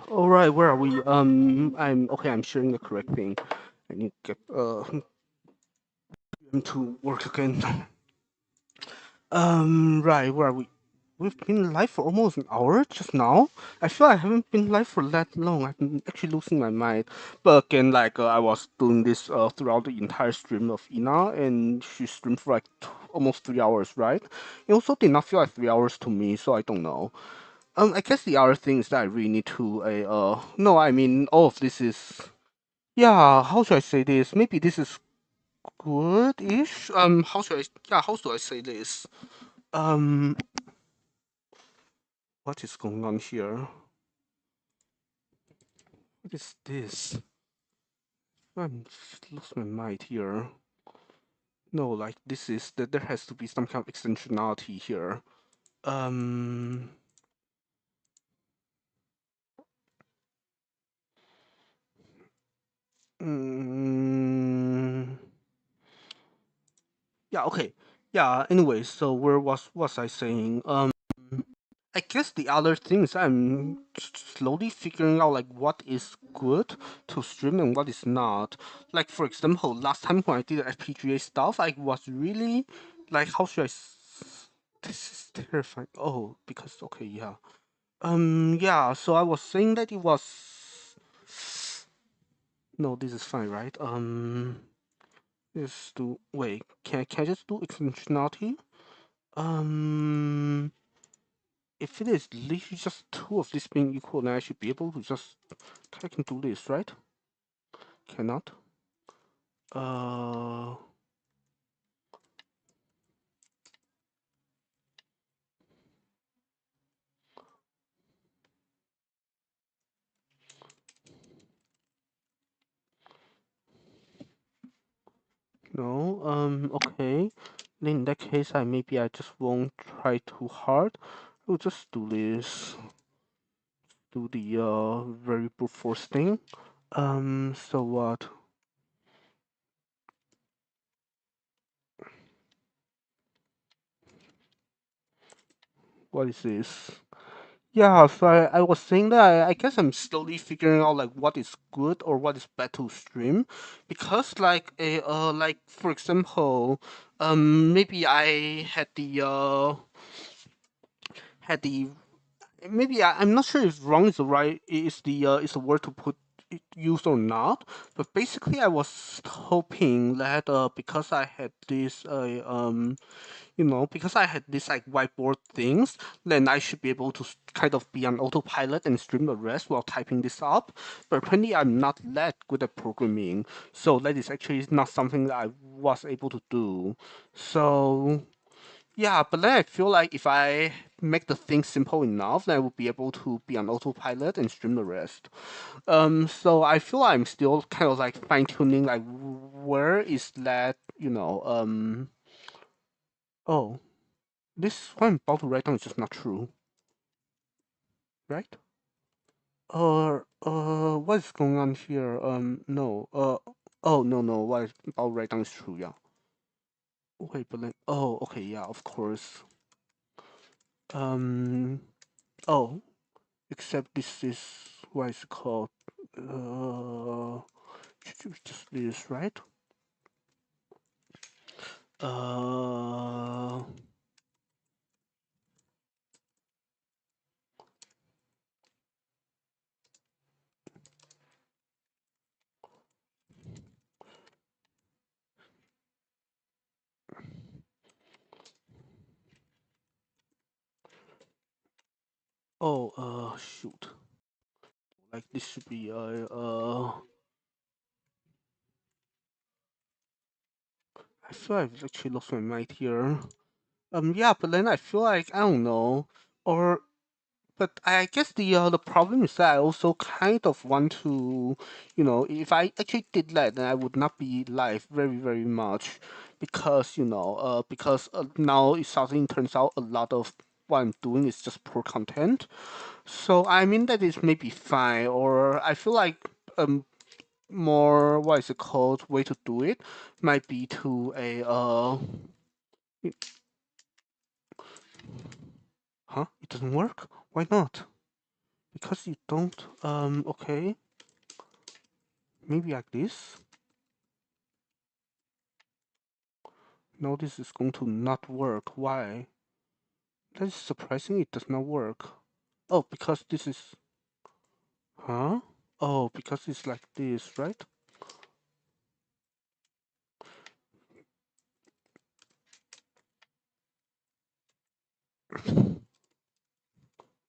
All right, where are we? I'm okay. I'm sharing the correct thing. I need to get him to work again. Right, where are we? We've been live for almost an hour just now. I feel I haven't been live for that long. I'm actually losing my mind. But again, like I was doing this throughout the entire stream of Ina, and she streamed for like almost 3 hours, right? It also did not feel like 3 hours to me, so I don't know. I guess the other thing is that I really need to no, I mean all of this is yeah. How should I say this? Maybe this is good-ish. How should I? Yeah, how should I say this? Um, what is going on here? What is this? I'm lost my mind here. No, like this is that there has to be some kind of extensionality here. Um, mm, yeah, okay. Yeah, anyway, so where was I saying? I guess the other things I'm slowly figuring out like what is good to stream and what is not. Like for example, last time when I did the FPGA stuff, I was really like, how should this is terrifying. Oh, because okay, yeah. Yeah. So I was saying that it was. No, this is fine, right? Just do wait. Can I just do extensionality? Um. If it is literally just two of this being equal, then I should be able to just I can do this, right? Cannot. Uh no. Okay. Then in that case I just won't try too hard. I'll just do this. Do the very brute force thing. So what? What is this? Yeah, so I was saying that I guess I'm slowly figuring out like what is good or what is bad to stream, because like a like for example, maybe I had the maybe I'm not sure if wrong is the right is the word to put used or not. But basically, I was hoping that because I had this because I had this like whiteboard things, then I should be able to kind of be on autopilot and stream the rest while typing this up. But apparently, I'm not that good at programming, so that is actually not something that I was able to do. So yeah, but then I feel like if I make the thing simple enough, then I will be able to be on autopilot and stream the rest. So I feel I'm still kind of like fine tuning, like where is that, oh, this what I'm about to write down is just not true, right? What is going on here? No, oh, no, no, what is about to write down is true, yeah. Wait, but then, oh, okay, yeah, of course. Um, oh, except this is, what is it called? Uh, just this, right? Uh, oh, shoot. Like this should be, I feel I've actually lost my mind here. Yeah, but then I feel like, I don't know, or but I guess the problem is that I also kind of want to, if I actually did that, then I would not be live very very much, because now it suddenly turns out a lot of what I'm doing is just poor content. So I mean that is maybe fine, or I feel like more what is it called way to do it might be to a huh, it doesn't work. Why not? Because you don't okay, maybe like this. No, this is going to not work. Why? That is surprising. It does not work. Oh, because this is... Huh? Oh, because it's like this, right?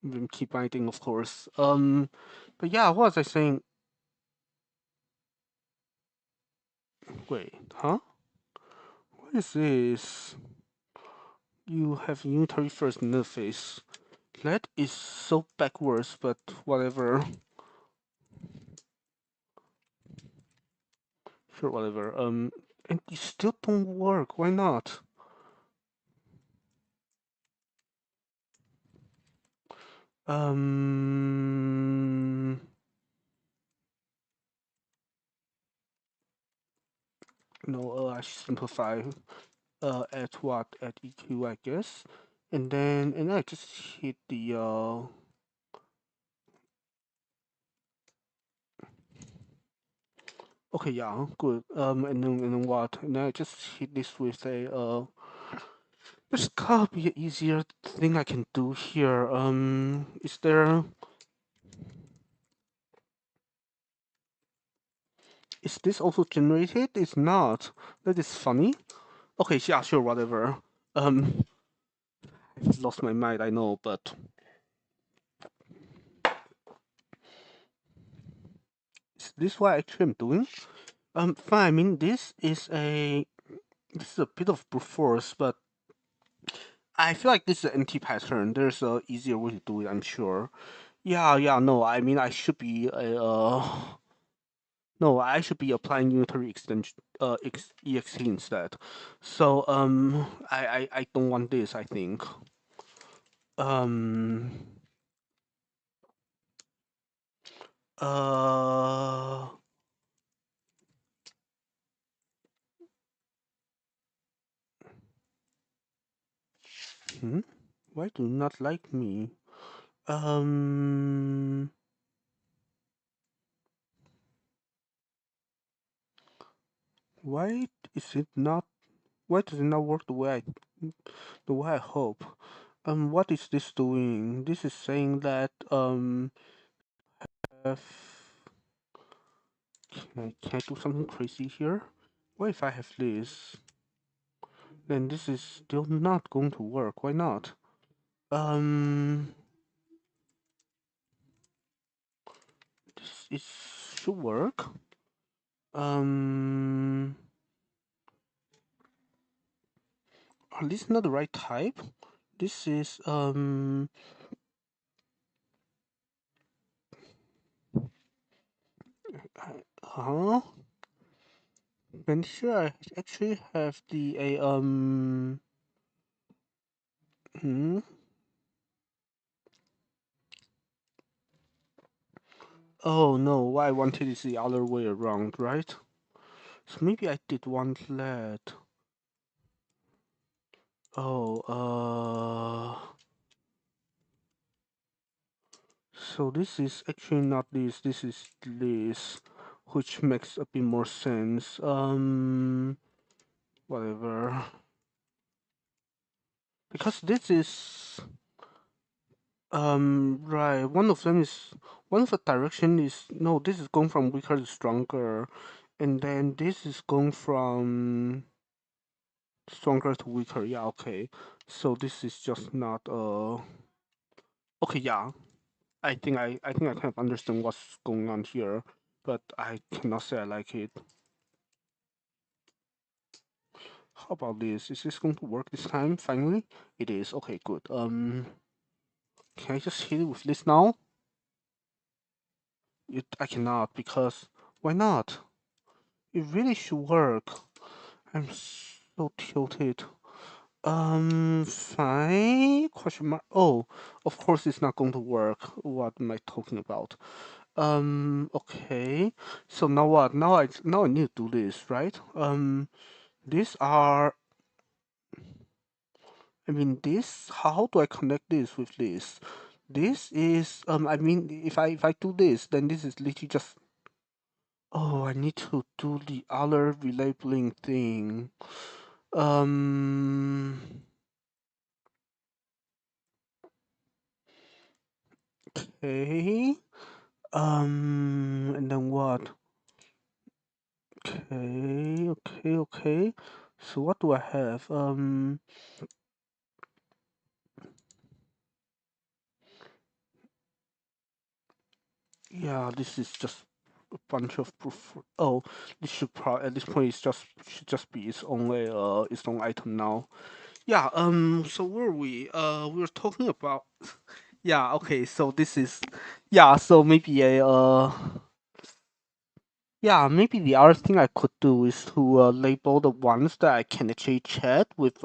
Then keep writing, of course. But yeah, what was I saying? Wait, huh? What is this? You have unitary first interface. That is so backwards, but whatever. Sure, whatever. And you still don't work. Why not? Um, no, I should simplify. At what? At EQ, I guess. And then I just hit the okay, yeah, good. And then what? And then I just hit this with a there's gotta be an easier thing I can do here. Is this also generated? It's not. That is funny. Okay, yeah, sure, whatever. Um, I've lost my mind, I know, but is this what actually I'm doing? Fine. I mean, this is a bit of brute force, but I feel like this is an anti-pattern. There's a easier way to do it, I'm sure. Yeah, yeah, no, I mean, no, I should be applying unitary extension, exe instead. So, I don't want this, I think. Um, uh, hmm? Why do you not like me? Um, why is it not, why does it not work the way I hope? What is this doing? This is saying that, F. Can I do something crazy here? What if I have this? Then this is still not going to work. Why not? Um, this is should work. Um, this is not the right type. This is huh? And here I actually have the hmm. Oh no, what I wanted is the other way around, right? So maybe I did want that. Oh, so this is actually not this, this is this, which makes a bit more sense. Whatever. Because this is, right, one of the direction is, no, this is going from weaker to stronger, and then this is going from stronger to weaker. Yeah, okay. So this is just not, okay, yeah. I think I kind of understand what's going on here, but I cannot say I like it. How about this? Is this going to work this time? Finally, it is. Okay, good. Can I just hit it with this now? I cannot because why not? It really should work. I'm so tilted. Fine. Question mark. Oh, of course it's not going to work. What am I talking about? Okay. So now what? Now I need to do this, right? These are. I mean, this. How do I connect this with this? This is. I mean, if I do this, then this is literally just. Oh, I need to do the other relabeling thing. Um. Okay. And then what? Okay. So what do I have? Yeah, this is just a bunch of proof. Oh, this should probably at this point it's just should just be its own item now. Yeah. So where are we? We were talking about. Yeah. Okay. So this is. Yeah. So maybe a Yeah, maybe the other thing I could do is to label the ones that I can actually chat with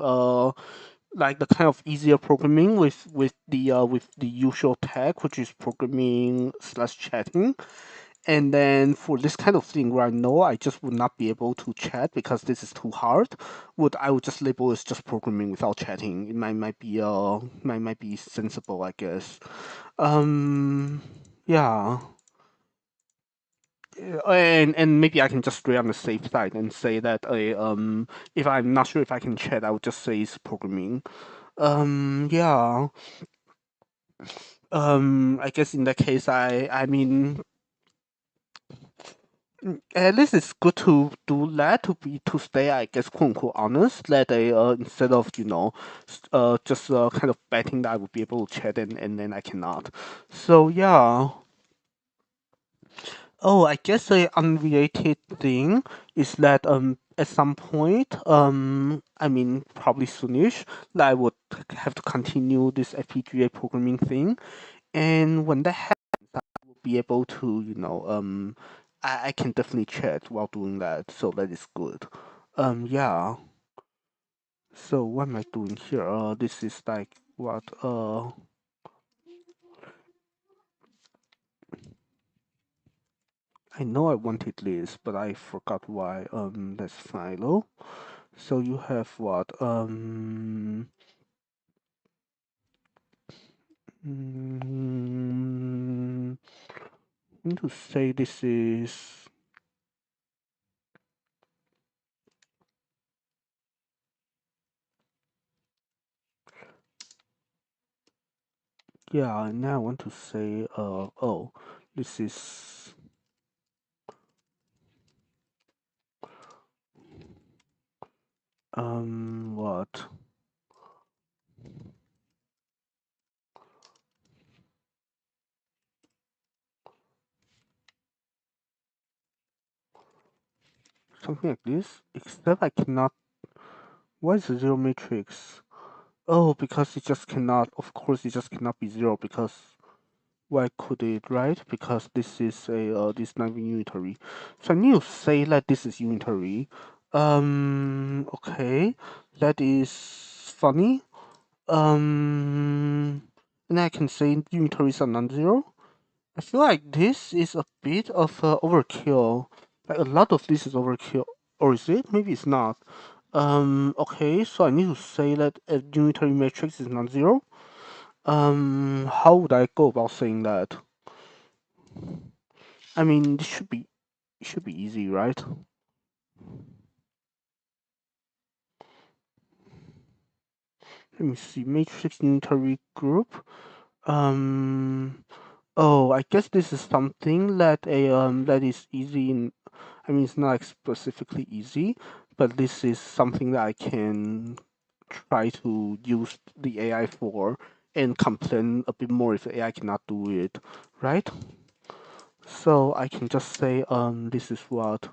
like the kind of easier programming with the usual tag, which is programming slash chatting. And then for this kind of thing where I know I just would not be able to chat because this is too hard, I would just label as just programming without chatting. It might be sensible, I guess. Yeah. And maybe I can just stay on the safe side and say that if I'm not sure if I can chat, I would just say it's programming. Yeah. I guess in that case, I mean, at least it's good to do that to stay, I guess, quote unquote honest. That instead of just kind of betting that I would be able to chat and then I cannot. So yeah. Oh, I guess a unrelated thing is that at some point I mean probably soonish that I would have to continue this FPGA programming thing, and when that happens, I will be able to I can definitely chat while doing that, so that is good. Yeah. So what am I doing here? This is like what I know I wanted this, but I forgot why. That's fine though. So you have what? Mm, I need to say this is. Yeah, now I want to say. Oh, this is. What? Something like this? Except I cannot. Why is the zero matrix? Oh, because it just cannot. Of course, it just cannot be zero because why could it, right? Because this is a this not unitary. So I need to say that this is unitary. Okay, that is funny. And I can say unitaries are non-zero. I feel like this is a bit of overkill. Like a lot of this is overkill, or is it? Maybe it's not. Okay, so I need to say that a unitary matrix is non-zero. How would I go about saying that? I mean, this should be easy, right? Let me see. Matrix unitary group. Um. Oh, I guess this is something that that is easy in. I mean, it's not like specifically easy, but this is something that I can try to use the AI for and complain a bit more if the AI cannot do it, right? So I can just say this is what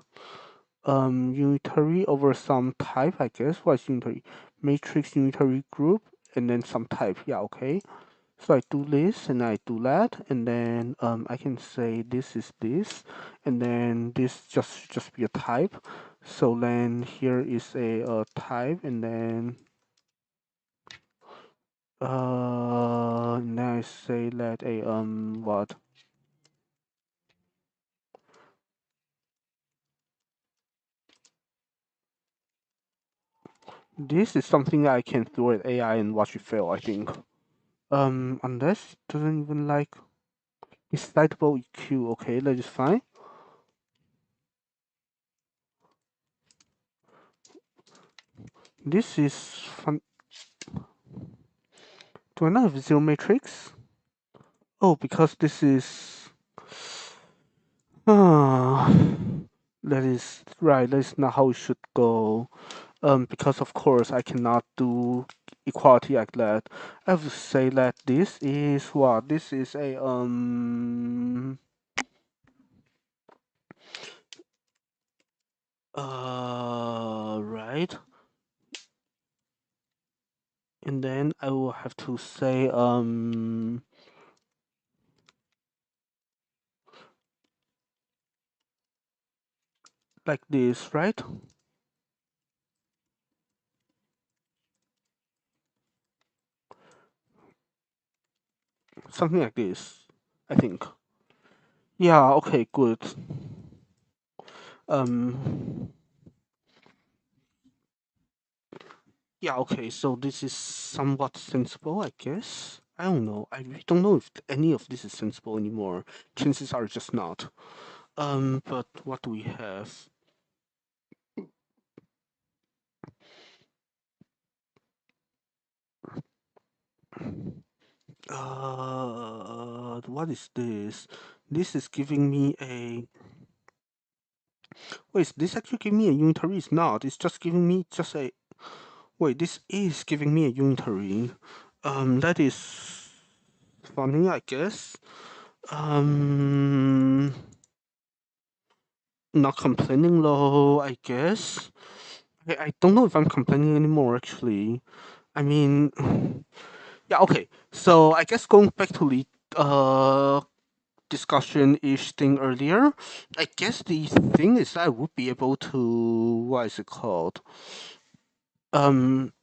unitary over some type, I guess. What's unitary? Matrix unitary group and then some type. Yeah, okay. So I do this and I do that, and then I can say this is this, and then this just be a type. So then here is a type, and then I say that a what? This is something I can throw at AI and watch it fail, I think. Unless it doesn't even like excitable EQ. Okay, that is fine. This is fun. Do I not have zero matrix? Oh, because this is. Ah, that is right. That is not how it should go. Because of course I cannot do equality like that. I have to say that this is what? This is a right. And then I will have to say like this, right? Something like this, I think. Yeah, okay, good. Um, yeah, okay, so this is somewhat sensible, I guess. I don't know. I really don't know if any of this is sensible anymore. Chances are just not. But what do we have? What is this? This is giving me a. Wait, is this actually giving me a unitary? It's not. It's just giving me just a. Wait, this is giving me a unitary. That is funny, I guess. Um, not complaining though, I guess. I don't know if I'm complaining anymore, actually. I mean, yeah, okay. So I guess going back to the discussion-ish thing earlier, I guess the thing is I would be able to, what is it called? Um,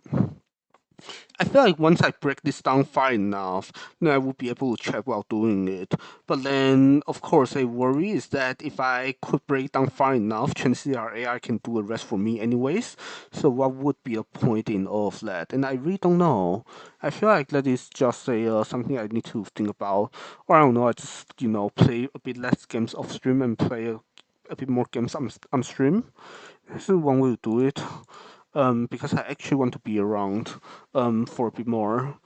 I feel like once I break this down far enough, then I will be able to check while doing it. But then, of course, a worry is that if I could break it down far enough, chances are AI can do the rest for me anyways. So what would be a point in all of that? And I really don't know. I feel like that is just a something I need to think about. Or I don't know, I just, play a bit less games off stream and play a bit more games on stream. This is one way to do it. Because I actually want to be around for a bit more.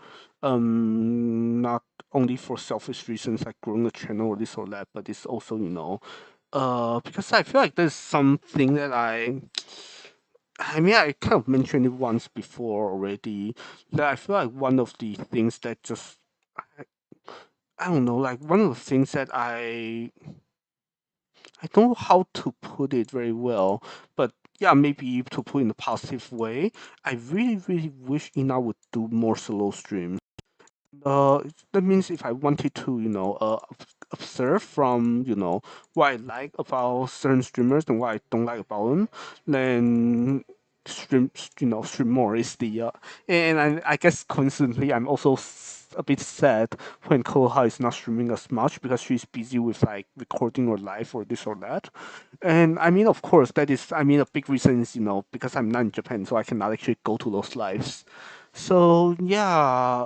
Not only for selfish reasons like growing a channel or this or that, but it's also, because I feel like there's something that I mean, I kind of mentioned it once before already. That I feel like one of the things that just I, I don't know, like one of the things that I don't know how to put it very well, but yeah, maybe to put in a positive way. I really, really wish Ina would do more solo streams. That means if I wanted to, observe from, what I like about certain streamers and what I don't like about them, then stream more is the, and I guess coincidentally, I'm also a bit sad when Koha is not streaming as much because she's busy with like recording or live or this or that. And I mean, of course, that is, I mean, a big reason is, because I'm not in Japan, so I cannot actually go to those lives. So yeah,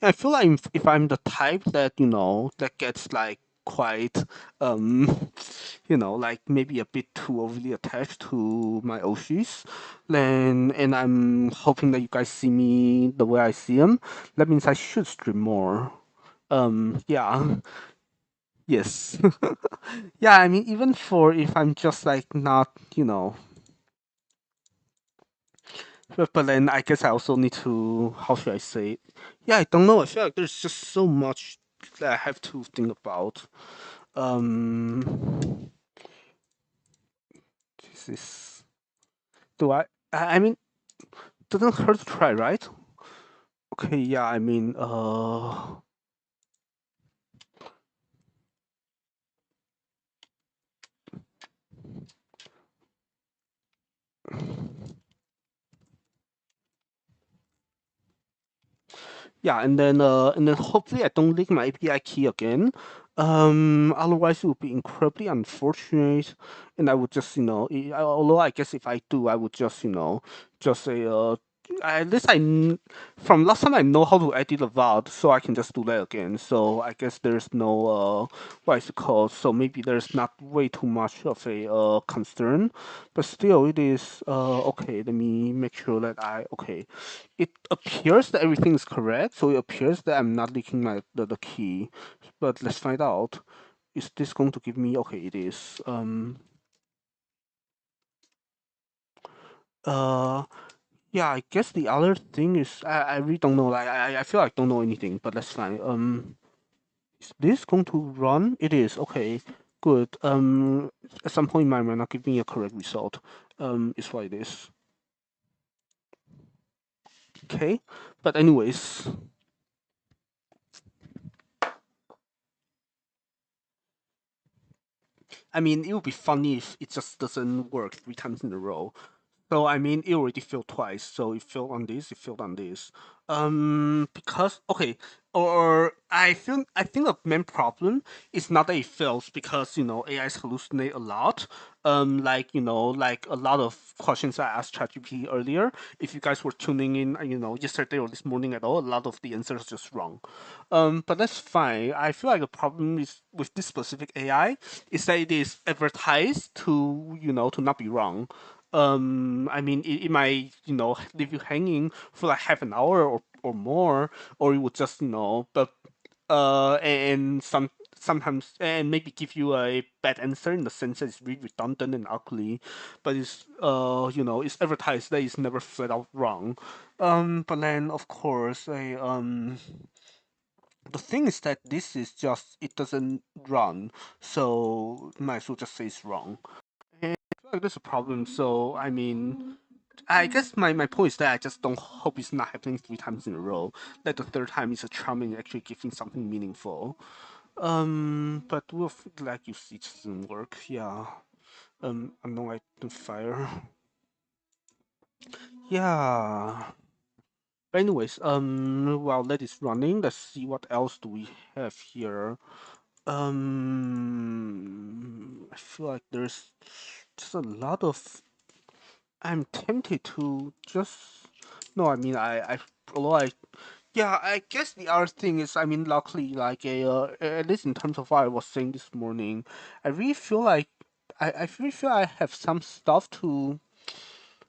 I feel like if I'm the type that that gets like quite um like maybe a bit too overly attached to my Oshis, then and I'm hoping that you guys see me the way I see them. That means I should stream more. Yeah, yes, yeah. I mean, even for if I'm just like not but then I guess I also need to, how should I say it? Yeah, I don't know. I feel like there's just so much that I have to think about. Um, this is. Do I mean, doesn't hurt to try, right? Okay, yeah. I mean, yeah, and then hopefully I don't leak my API key again. Otherwise it would be incredibly unfortunate, and I would just although I guess if I do, I would just just say at least from last time I know how to edit the VOD, so I can just do that again. So I guess there's no what is it called? So maybe there's not way too much of a concern, but still it is okay. Let me make sure that okay. It appears that everything is correct, so it appears that I'm not leaking the key. But let's find out. Is this going to give me? Okay, it is. Uh, yeah. I guess the other thing is I really don't know. Like I feel like I don't know anything, but that's fine. Is this going to run? It is. Okay, good. At some point, my might not give me a correct result. Is what it is. Okay, but anyways. I mean, it would be funny if it just doesn't work 3 times in a row. So I mean, it already failed twice. So it failed on this, it failed on this. Because okay, or I think the main problem is not that it fails because AIs hallucinate a lot. Like like a lot of questions I asked ChatGPT earlier. If you guys were tuning in, yesterday or this morning at all, a lot of the answers just wrong. But that's fine. I feel like the problem is with this specific AI is that it is advertised to to not be wrong. I mean, it might leave you hanging for like half an hour or more, or it would just but and sometimes and maybe give you a bad answer in the sense that it's really redundant and ugly, but it's it's advertised that it's never flat out wrong. But then of course the thing is that this is just it doesn't run, so might as well just say it's wrong. And I feel like there's a problem. So I mean, I guess my point is that I just don't hope it's not happening 3 times in a row. That the third time is a charm and actually giving something meaningful. But like you see, it doesn't work. Yeah. I know I don't fire. Yeah. But anyways, while that is running, let's see what else do we have here. I feel like there's just a lot of. I'm tempted to just. No, I mean although yeah, I guess the other thing is, I mean, luckily, like at least in terms of what I was saying this morning, I really feel like I really feel I have some stuff to.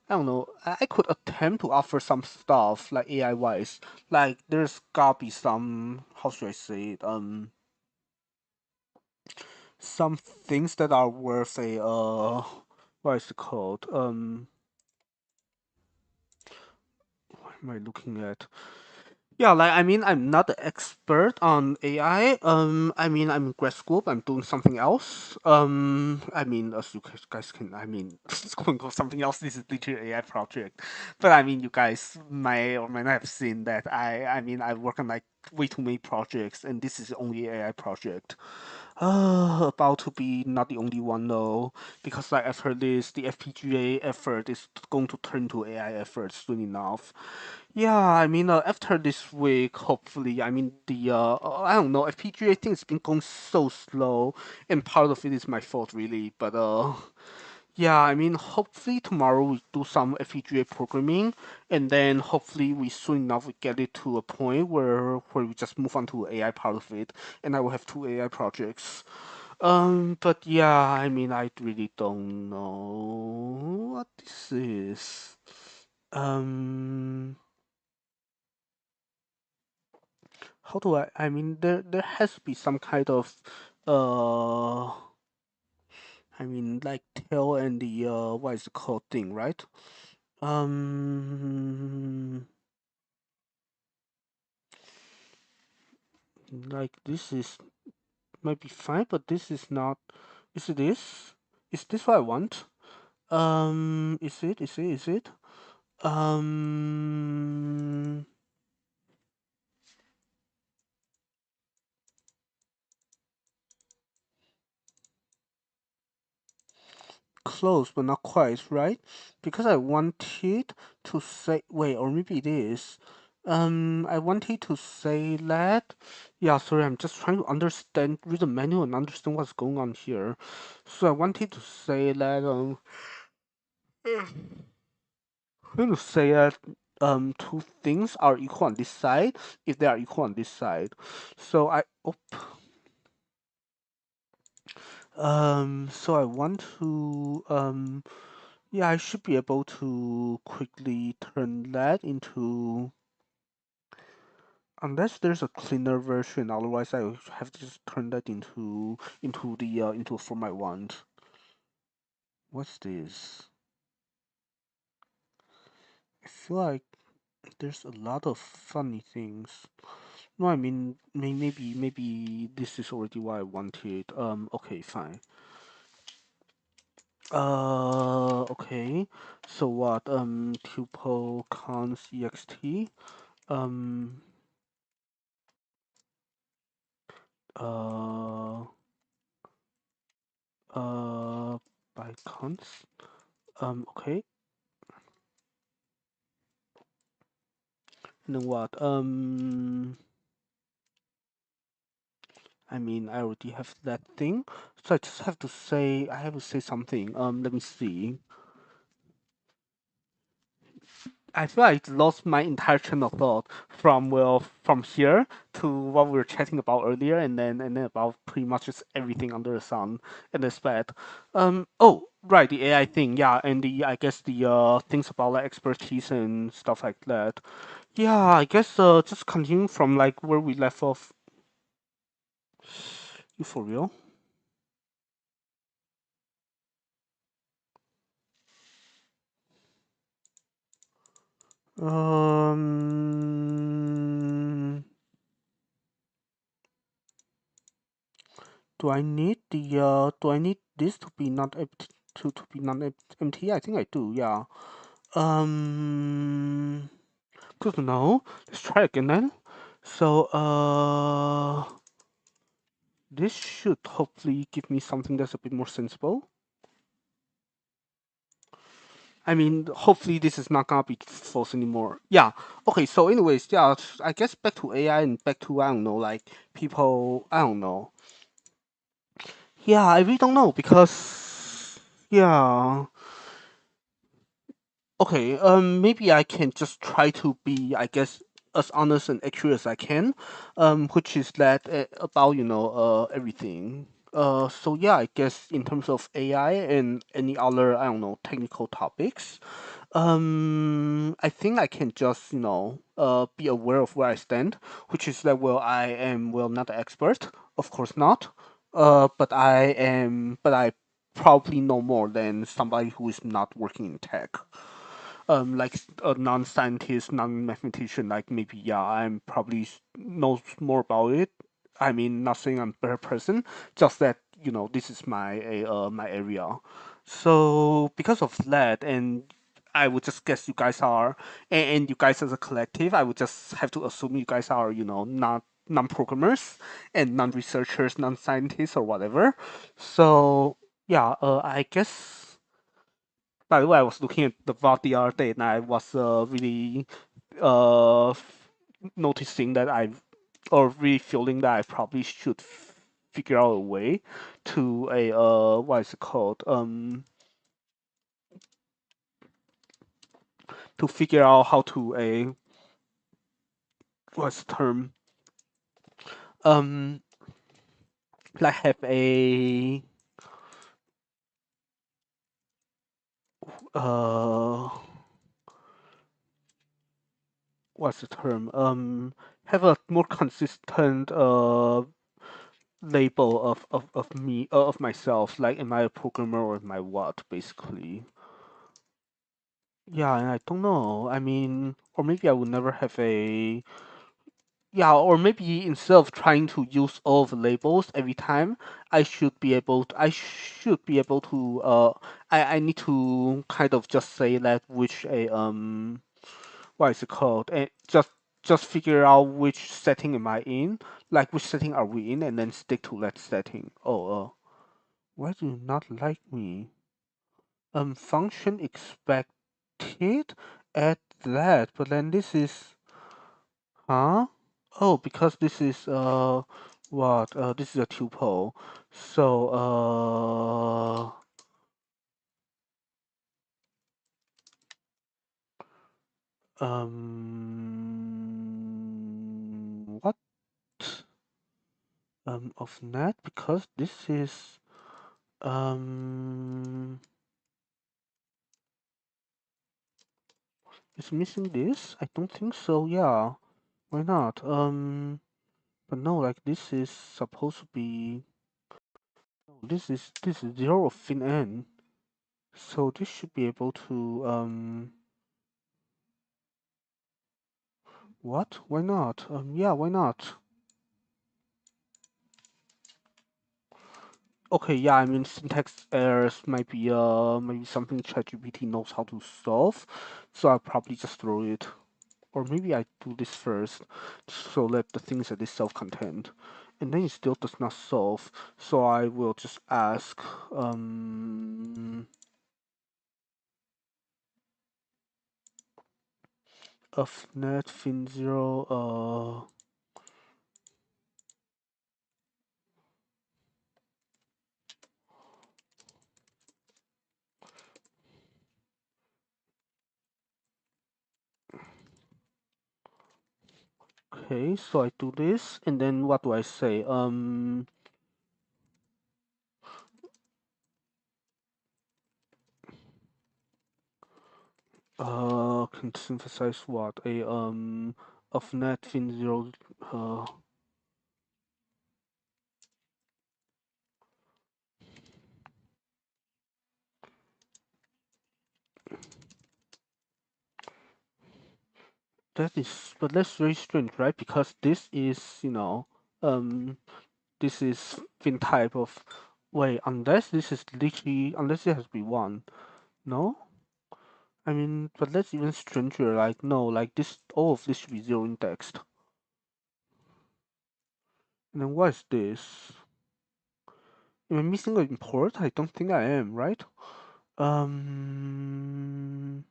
I don't know. I could attempt to offer some stuff like AI wise. Like there's gotta be some. How should I say it? Some things that are worth a what is it called? What am I looking at? Yeah, like I mean, I'm not an expert on AI. I mean, I'm in grad school, but I'm doing something else. I mean, as you guys can, I mean, it's going to something else. This is literally AI project, but I mean, you guys may or may not have seen that I mean, I work on like way too many projects, and this is only AI project. About to be not the only one though, because like after this, the FPGA effort is going to turn to AI effort soon enough. Yeah, I mean, after this week, hopefully, I mean, I don't know, FPGA thing has been going so slow, and part of it is my fault, really. But yeah, I mean, hopefully tomorrow we do some FPGA programming, and then hopefully we soon enough we get it to a point where we just move on to AI part of it, and I will have two AI projects. But yeah, I mean, I really don't know what this is. Um. How do I mean there has to be some kind of uh I mean like tail and the what is it called thing, right? Um like this is might be fine, but this is not. Is it this? Is this what I want? Is it? Um Close but not quite, right? Because I wanted to say, wait, or maybe it is. I wanted to say that. Yeah, sorry, I'm just trying to understand, read the manual and understand what's going on here. So I wanted to say that, I'm going to say that, two things are equal on this side if they are equal on this side. So so I want to, yeah, I should be able to quickly turn that into, unless there's a cleaner version, otherwise I will have to just turn that into a form I want. What's this? I feel like there's a lot of funny things. No, I mean maybe this is already what I wanted. Okay, fine. Okay. So what? Tuple cons ext. Um. Uh. Uh. By cons. Okay. And then what? I mean, I already have that thing, so I just have to say. I have to say something. Let me see. I feel like I lost my entire train of thought from from here to what we were chatting about earlier, and then about pretty much just everything under the sun, and it's bad. Oh, right, the AI thing, yeah, and the I guess the things about like expertise and stuff like that. Yeah, I guess just continuing from like where we left off. You for real? Um, do I need this to be not empty to be not empty? I think I do. Yeah. Um, good to know. Let's try again then. So this should hopefully give me something that's a bit more sensible. I mean, hopefully this is not gonna be false anymore. Yeah. Okay. So, anyways, yeah. I guess back to AI and back to I don't know, like people. I don't know. Yeah, I really don't know because yeah. Okay, maybe I can just try to be, I guess, as honest and accurate as I can, which is that about everything. So yeah, I guess in terms of AI and any other I don't know technical topics, I think I can just be aware of where I stand, which is that well I am well not an expert, of course not, but I am, but I probably know more than somebody who is not working in tech. Like a non-scientist, non-mathematician, like maybe yeah, I'm probably knows more about it. I mean, not saying I'm a better person, just that this is my area. So because of that, and I would just guess you guys are, and you guys as a collective, I would just have to assume you guys are, not non-programmers and non-researchers, non-scientists or whatever. So yeah, I guess. By the way, I was looking at the VOD the other day, and I was really noticing that or really feeling that I probably should figure out a way to what is it called to figure out how to what's the term um like have a uh what's the term have a more consistent label of me of myself, like am I a programmer or am I what, basically. Yeah, and I don't know, I mean, or maybe I would never have a yeah, or maybe instead of trying to use all the labels every time, I should be able to I need to kind of just say that which a what is it called? Just figure out which setting am I in, like which setting are we in, and then stick to that setting. Oh, why do you not like me? Function expected at that, but then this is, huh? Oh, because this is what? This is a tuple. So what? Of net, because this is is missing this? I don't think so. Yeah, why not? But no, like this is supposed to be. This is zero of fin n. So this should be able to what? Why not? Yeah, why not? Okay, yeah, I mean syntax errors might be maybe something ChatGPT knows how to solve, so I'll probably just throw it. Or maybe I do this first, so that the things that is self-contained, and then it still does not solve. So I will just ask of net fin zero okay, so I do this, and then what do I say? Can synthesize what? A of net fin zero that is, but that's very strange, right? Because this is, this is fin type of, wait, unless this is literally, unless it has to be one, no? I mean, but that's even stranger, like, no, like this, all of this should be zero indexed. And then what is this? Am I missing an import? I don't think I am, right? Um,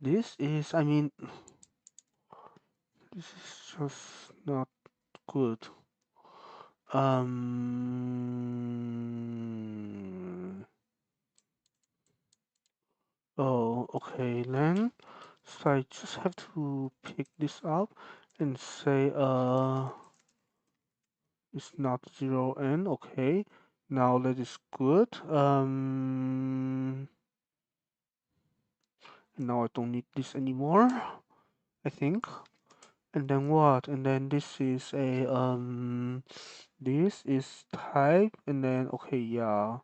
this is, I mean, this is just not good. Oh, okay, then. So I just have to pick this up and say, it's not 0n, okay. Now that is good. Now I don't need this anymore, I think. And then what? And then this is a this is type, and then okay, yeah.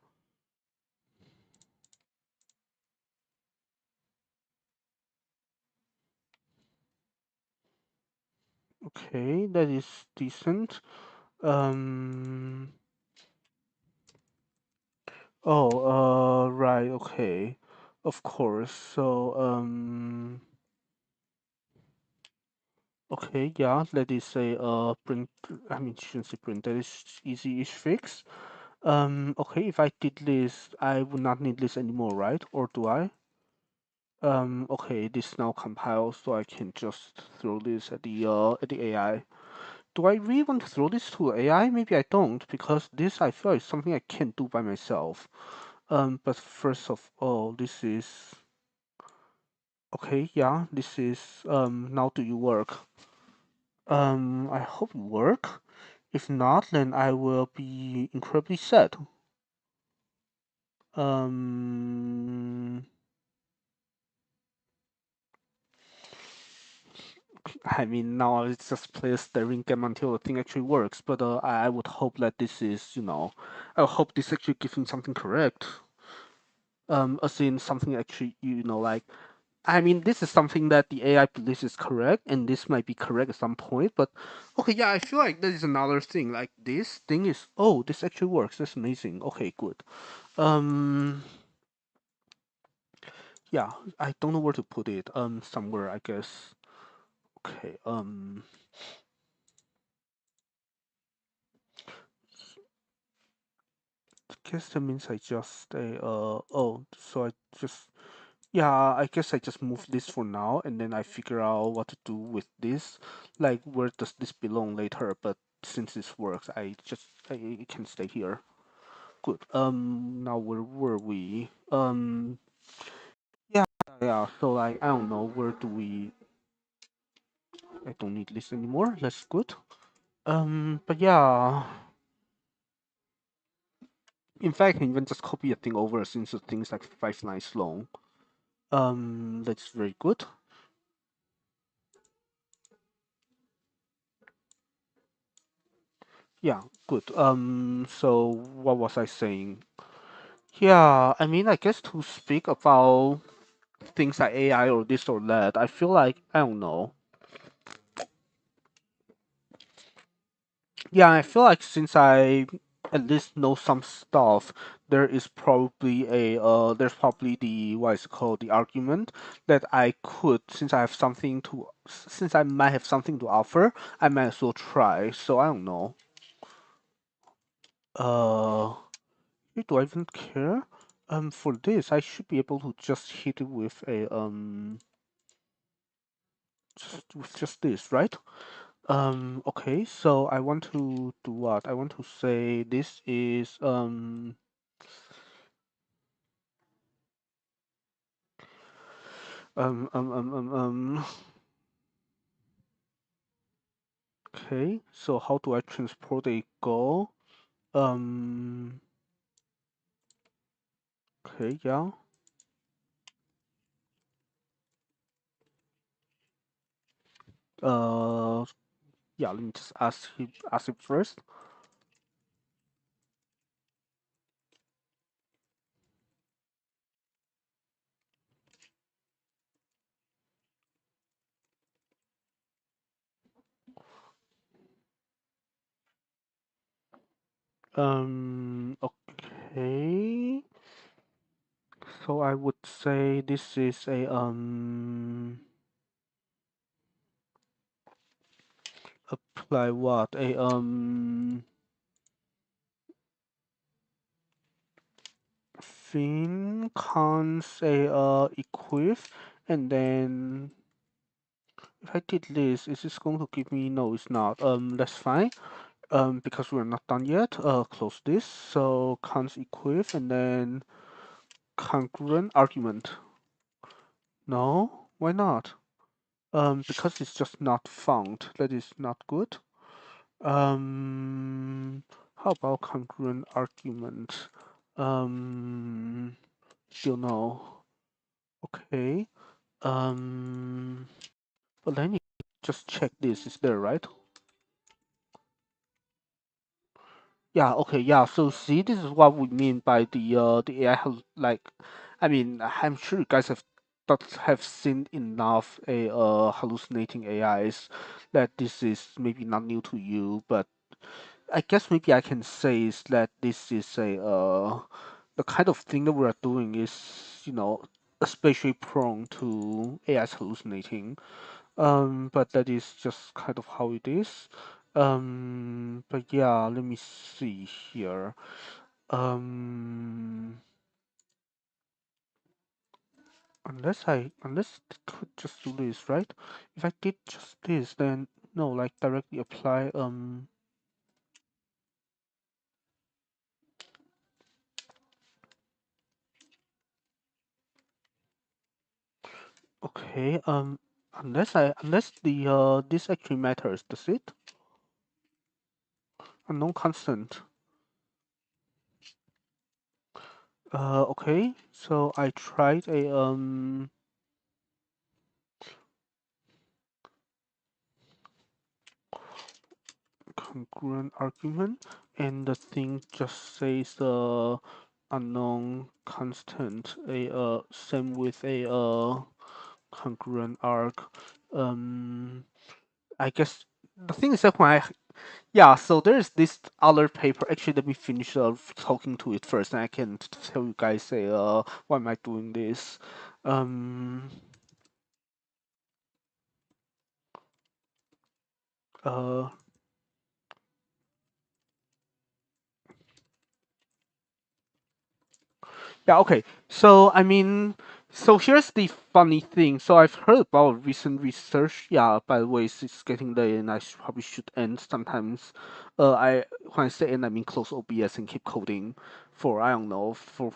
Okay, that is decent. Um right, okay. Of course. So okay, yeah, that is a print, I mean shouldn't say print, that is easy-ish fix. Okay, if I did this, I would not need this anymore, right? Or do I? Okay, this now compiles, so I can just throw this at the AI. Do I really want to throw this to AI? Maybe I don't, because this I feel is something I can't do by myself. But first of all, this is okay, yeah, this is now do you work? I hope you work. If not, then I will be incredibly sad. Um I mean, now it's just play a staring game until the thing actually works. But I would hope that this is, I hope this actually gives me something correct. As in something actually, like, I mean, this is something that the AI believes is correct, and this might be correct at some point. But okay, yeah, I feel like that is another thing. Like this thing is, oh, this actually works. That's amazing. Okay, good. Um, yeah, I don't know where to put it. Somewhere, I guess. Okay. Guess that means I just oh, so I just yeah, I guess I just move this for now, and then I figure out what to do with this. Like, where does this belong later? But since this works, I it can stay here. Good. Now where were we? Yeah, yeah. So like, I don't know, where do we? I don't need this anymore. That's good. But yeah. In fact, I can even just copy a thing over since the thing's like 5 lines long. That's very good. Yeah, good. So what was I saying? Yeah, I mean, I guess to speak about things like AI or this or that, I feel like, I don't know. Yeah, I feel like since I at least know some stuff, there's probably the, what is it called, the argument that I could, since I might have something to offer, I might as well try. So I don't know. Uh, do I even care? For this, I should be able to just hit it with a just this, right? Okay, so I want to do what? I want to say this is um um um um um. Okay, so how do I transport a goal? Um. Okay, yeah. Uh, yeah. Let me just ask it first. Okay. So I would say this is a apply what? A fin cons a equip, and then if I did this, is this going to give me? No, it's not. That's fine. Because we're not done yet. Close this. So cons equip, and then congruent argument. No, why not? Because it's just not found. That is not good. How about congruent argument? Still no. Okay. Um, but then you just check this. Is there right? Yeah, okay, yeah. So see, this is what we mean by the AI like, I mean, I'm sure you guys have seen enough hallucinating AIs that this is maybe not new to you, but I guess maybe I can say is that this is a the kind of thing that we are doing is, especially prone to AIs hallucinating. But that is just kind of how it is. But yeah, let me see here. Um, unless it could just do this, right? If I did just this, then no, like directly apply. Okay. Unless the this actually matters, does it? Unknown constant. Okay. So I tried a congruent argument, and the thing just says the unknown constant. A same with a congruent arc. Um, I guess the thing is that when I yeah, so there's this other paper. Actually, let me finish talking to it first, and I can tell you guys say why am I doing this. Um uh Yeah, okay. So, I mean, so here's the funny thing. So I've heard about recent research. Yeah, by the way, it's getting late and probably should end sometimes. I when I say end, I mean close OBS and keep coding for I don't know for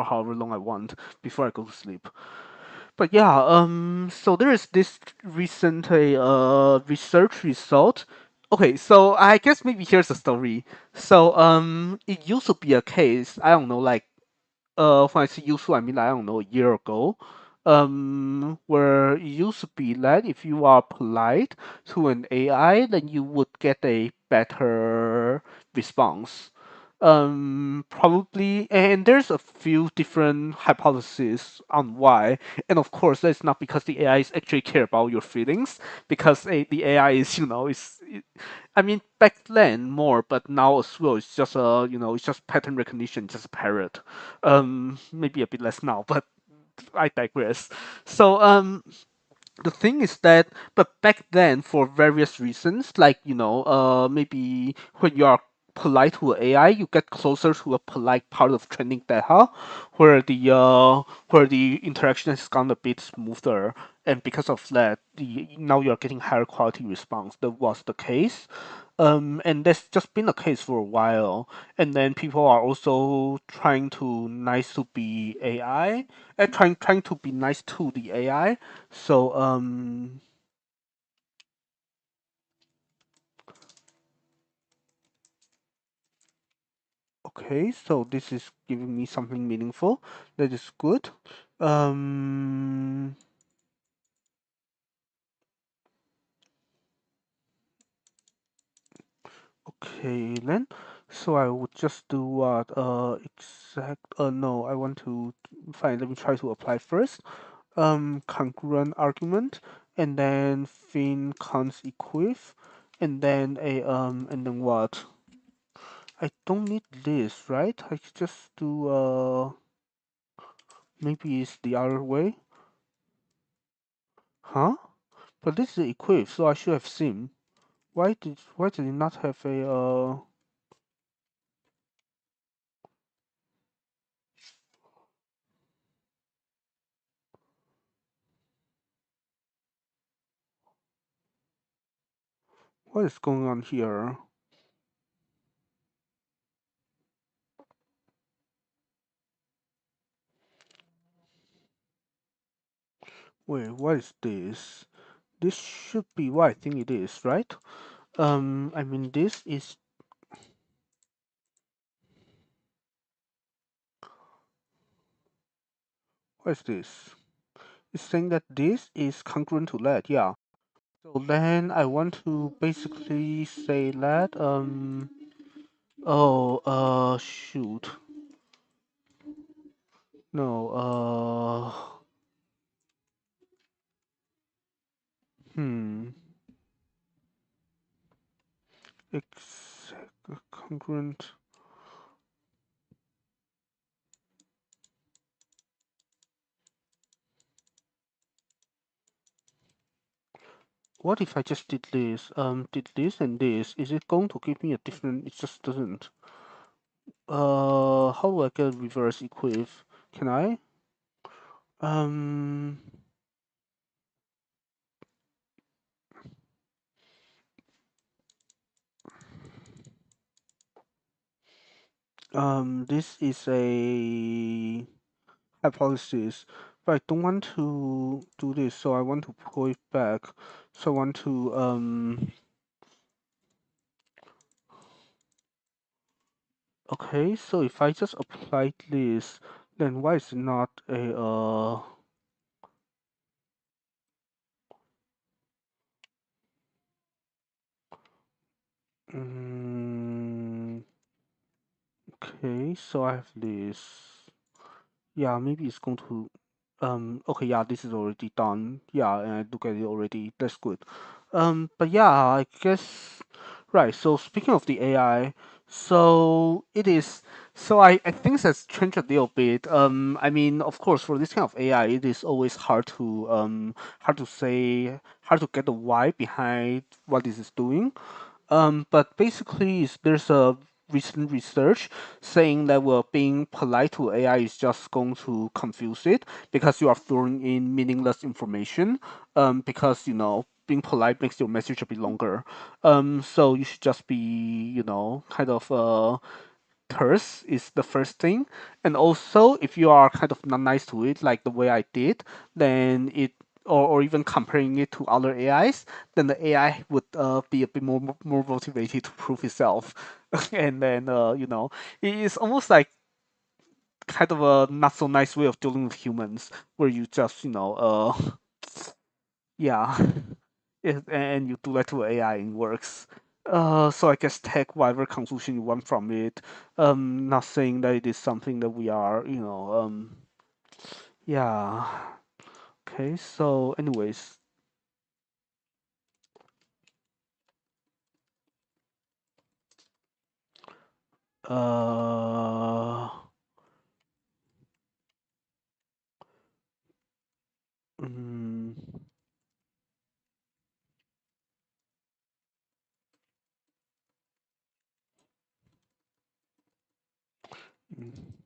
however long I want before I go to sleep. But yeah, so there is this recent research result. Okay, so I guess maybe here's the story. So it used to be a case. I don't know, like when I say useful, I mean I don't know, a year ago, where it used to be that if you are polite to an AI, then you would get a better response. Probably, and there's a few different hypotheses on why, and of course, that's not because the AI is actually care about your feelings, because the AI is, I mean, back then more, but now as well, it's just it's just pattern recognition, just a parrot. Maybe a bit less now, but I digress. So, the thing is that, but back then, for various reasons, like maybe when you are polite to AI, you get closer to a polite part of training data, where the interaction has gone a bit smoother, and because of that, now you're getting higher quality response. That was the case. And that's just been the case for a while. And then people are also trying to nice to be AI, and trying to be nice to the AI. So okay, so this is giving me something meaningful. That is good. Um okay then. So I would just do what exact no, I want to fine, let me try to apply first. Congruent argument, and then fin cons equiv, and then and then what? I don't need this, right? I could just do maybe it's the other way. Huh? But this is equiv, so I should have seen. Why did it not have a what is going on here? Wait, what is this? This should be what I think it is, right? I mean this is what is this? It's saying that this is congruent to that, yeah. So then I want to basically say that oh shoot. No, hmm. Exact congruent. What if I just did this and this? Is it going to give me a different? It just doesn't. How do I get reverse equiv? Can I? Um, this is a hypothesis, but I don't want to do this, so I want to pull it back. So I want to okay, so if I just apply this, then why is it not a mm, okay, so I have this. Yeah, maybe it's going to okay, yeah, this is already done. Yeah, and I look at it already. That's good. But yeah, I guess right. So speaking of the AI, so it is so I think that's changed a little bit. I mean, of course, for this kind of AI, it is always hard to say hard to get the why behind what this is doing. But basically, there's a recent research saying that well, being polite to AI is just going to confuse it because you are throwing in meaningless information. Because being polite makes your message a bit longer. So you should just be kind of terse is the first thing, and also if you are kind of not nice to it, like the way I did, then or even comparing it to other AIs, then the AI would be a bit more motivated to prove itself, and then it is almost like kind of a not so nice way of dealing with humans, where you just yeah, and you do that to AI and it works. So I guess take whatever conclusion you want from it. Not saying that it is something that we are, yeah. Okay, so anyways, uh, mm, mm,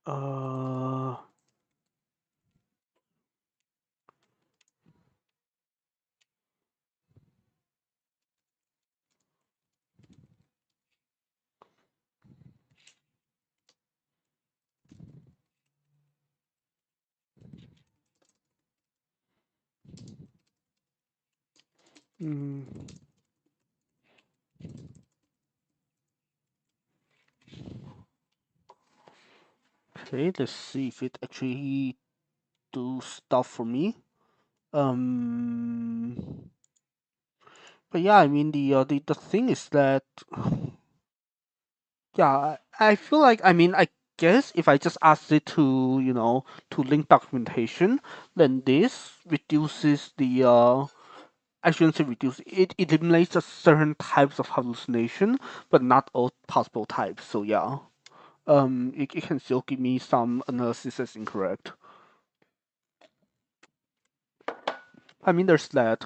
uh, mm, okay, let's see if it actually do stuff for me. Um, but yeah, I mean the thing is that yeah, I feel like I mean I guess if I just ask it to to link documentation, then this reduces the I shouldn't say reduce it eliminates a certain types of hallucination, but not all possible types. So yeah, it can still give me some analysis as incorrect. I mean there's that.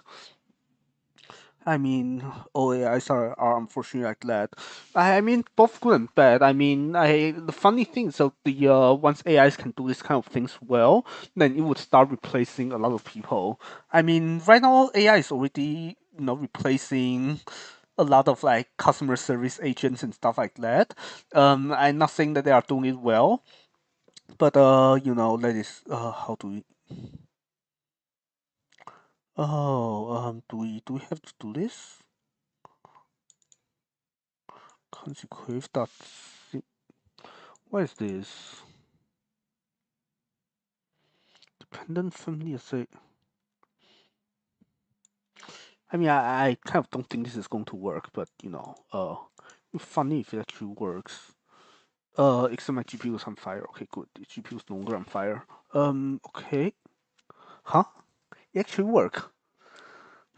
I mean, OAIs are unfortunately like that. I mean, both good and bad. I mean, the funny thing is that the once AIs can do this kind of things well, then it would start replacing a lot of people. I mean, right now AI is already replacing a lot of like customer service agents and stuff like that. I'm not saying that they are doing it well, but that is how do we? Oh, do we have to do this? Consequence dot. What is this? Dependent family assay. I mean, I kind of don't think this is going to work, but funny if it actually works. Except my GPU is on fire. Okay, good. The GPU is no longer on fire. Okay. Huh? It actually work.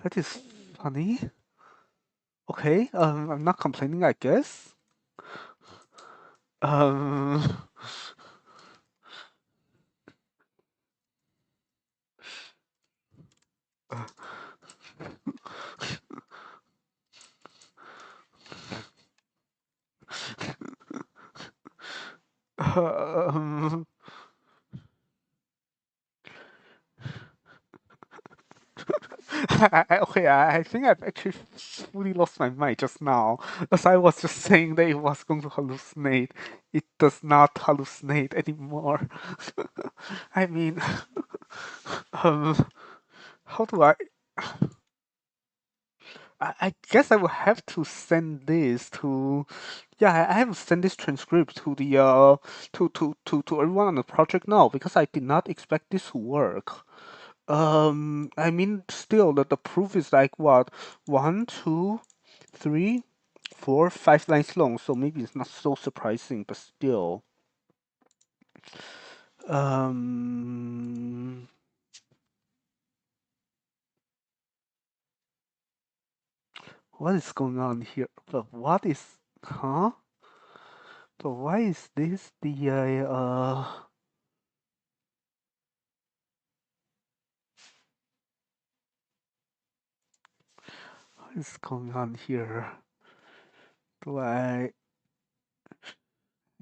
That is funny. Okay. I'm not complaining, I guess. Um. um okay, I think I've actually fully lost my mind just now. As I was just saying that it was going to hallucinate. It does not hallucinate anymore. I mean, um, how do I guess I will have to send this to, yeah, I have to send this transcript to the to everyone on the project now because I did not expect this to work. I mean, still, the proof is like what, one, two, three, four, 5 lines long, so maybe it's not so surprising, but still. Um, what is going on here? But what is, huh? But why is this the, what is going on here? Do I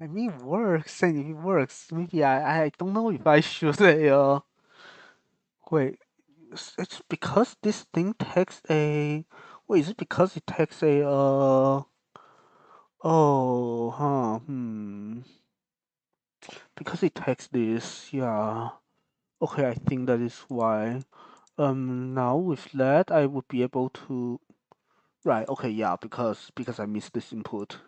mean, it works, and if it works, maybe I don't know if I should, wait, it's because this thing takes a. Wait, is it because it takes a Oh, huh, because it takes this, yeah. Okay, I think that is why. Now with that, I would be able to. Right. Okay. Yeah. Because I missed this input.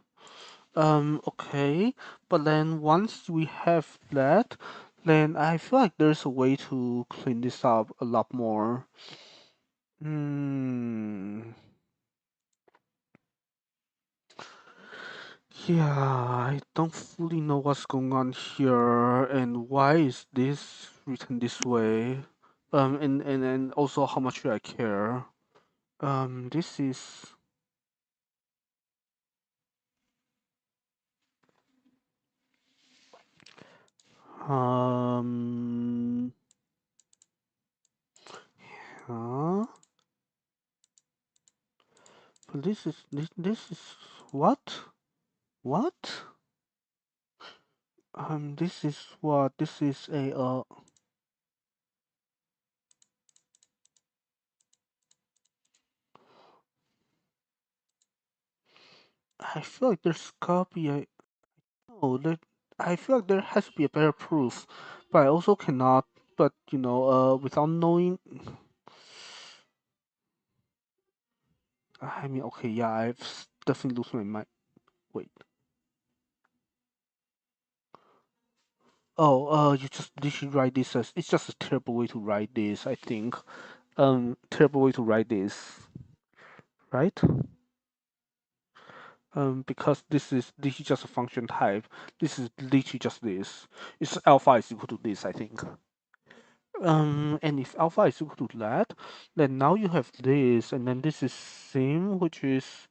Okay. But then once we have that, then I feel like there's a way to clean this up a lot more. Hmm. Yeah, I don't fully know what's going on here and why is this written this way. And also how much do I care? This is um huh? But this is what? What? This is what? This is a I feel like there's copy. No, I feel like there has to be a better proof, but I also cannot. But without knowing, I mean, okay, yeah, definitely lose my mind. Wait. Oh, you just literally write this as it's just a terrible way to write this. I think. Terrible way to write this, right? Because this is just a function type. This is literally just this. It's alpha is equal to this, I think. And if alpha is equal to that, then now you have this, and then this is sim, which is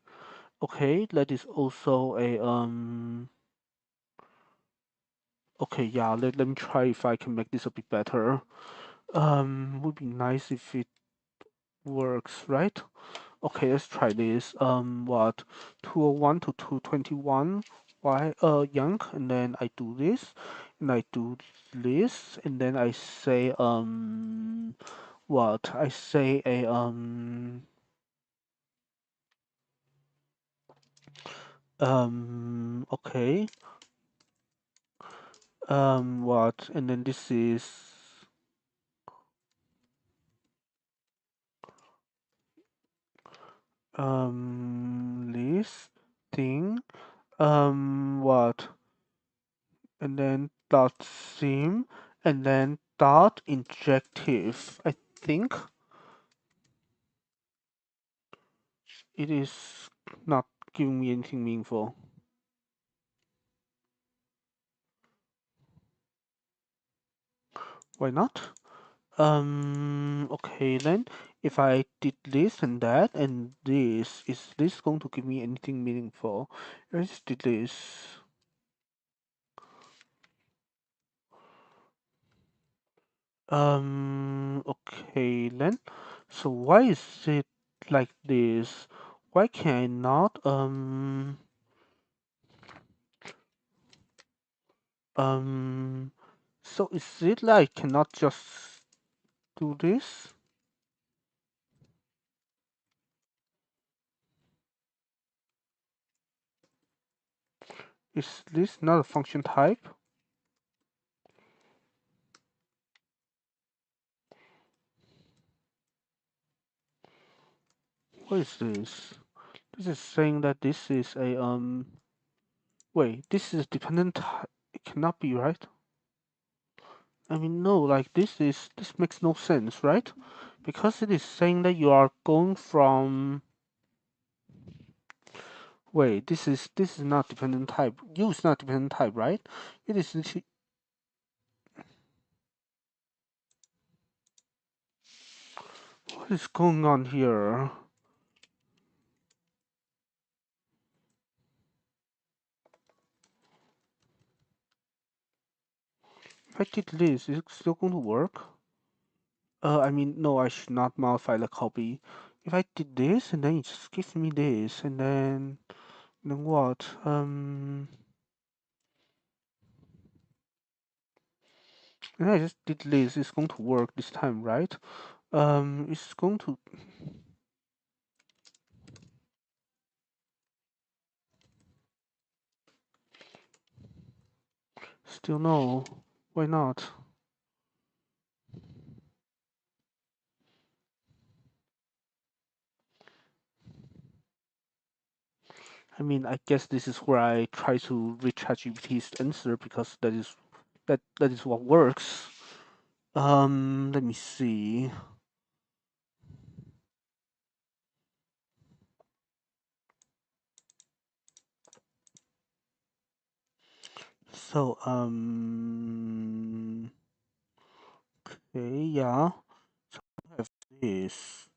okay. That is also a Okay, yeah. Let me try if I can make this a bit better. Would be nice if it works, right? Okay, let's try this. What 201 to 221 y young, and then I do this, and I do this, and then I say what? I say a Okay. What? And then this is list thing. What? And then dot sim, and then dot injective. I think it is not giving me anything meaningful. Why not? Okay then. If I did this and that and this, is this going to give me anything meaningful? I just did this. Okay then. So why is it like this? Why can I not, um, so is it like I cannot just do this? Is this not a function type? What is this? This is saying that this is a, wait, this is dependent type. It cannot be, right? I mean, no, like this makes no sense, right? Because it is saying that you are going from, wait, this is not dependent type. U is not dependent type, right? It is what is going on here? If I did this, is it still going to work? I mean, no, I should not modify the copy. If I did this and then it just gives me this and then what? And I just did this. It's going to work this time, right? It's going to still no. Why not? I mean, I guess this is where I try to reach ChatGPT's answer because that is what works. Let me see. So, okay, yeah. So I have this,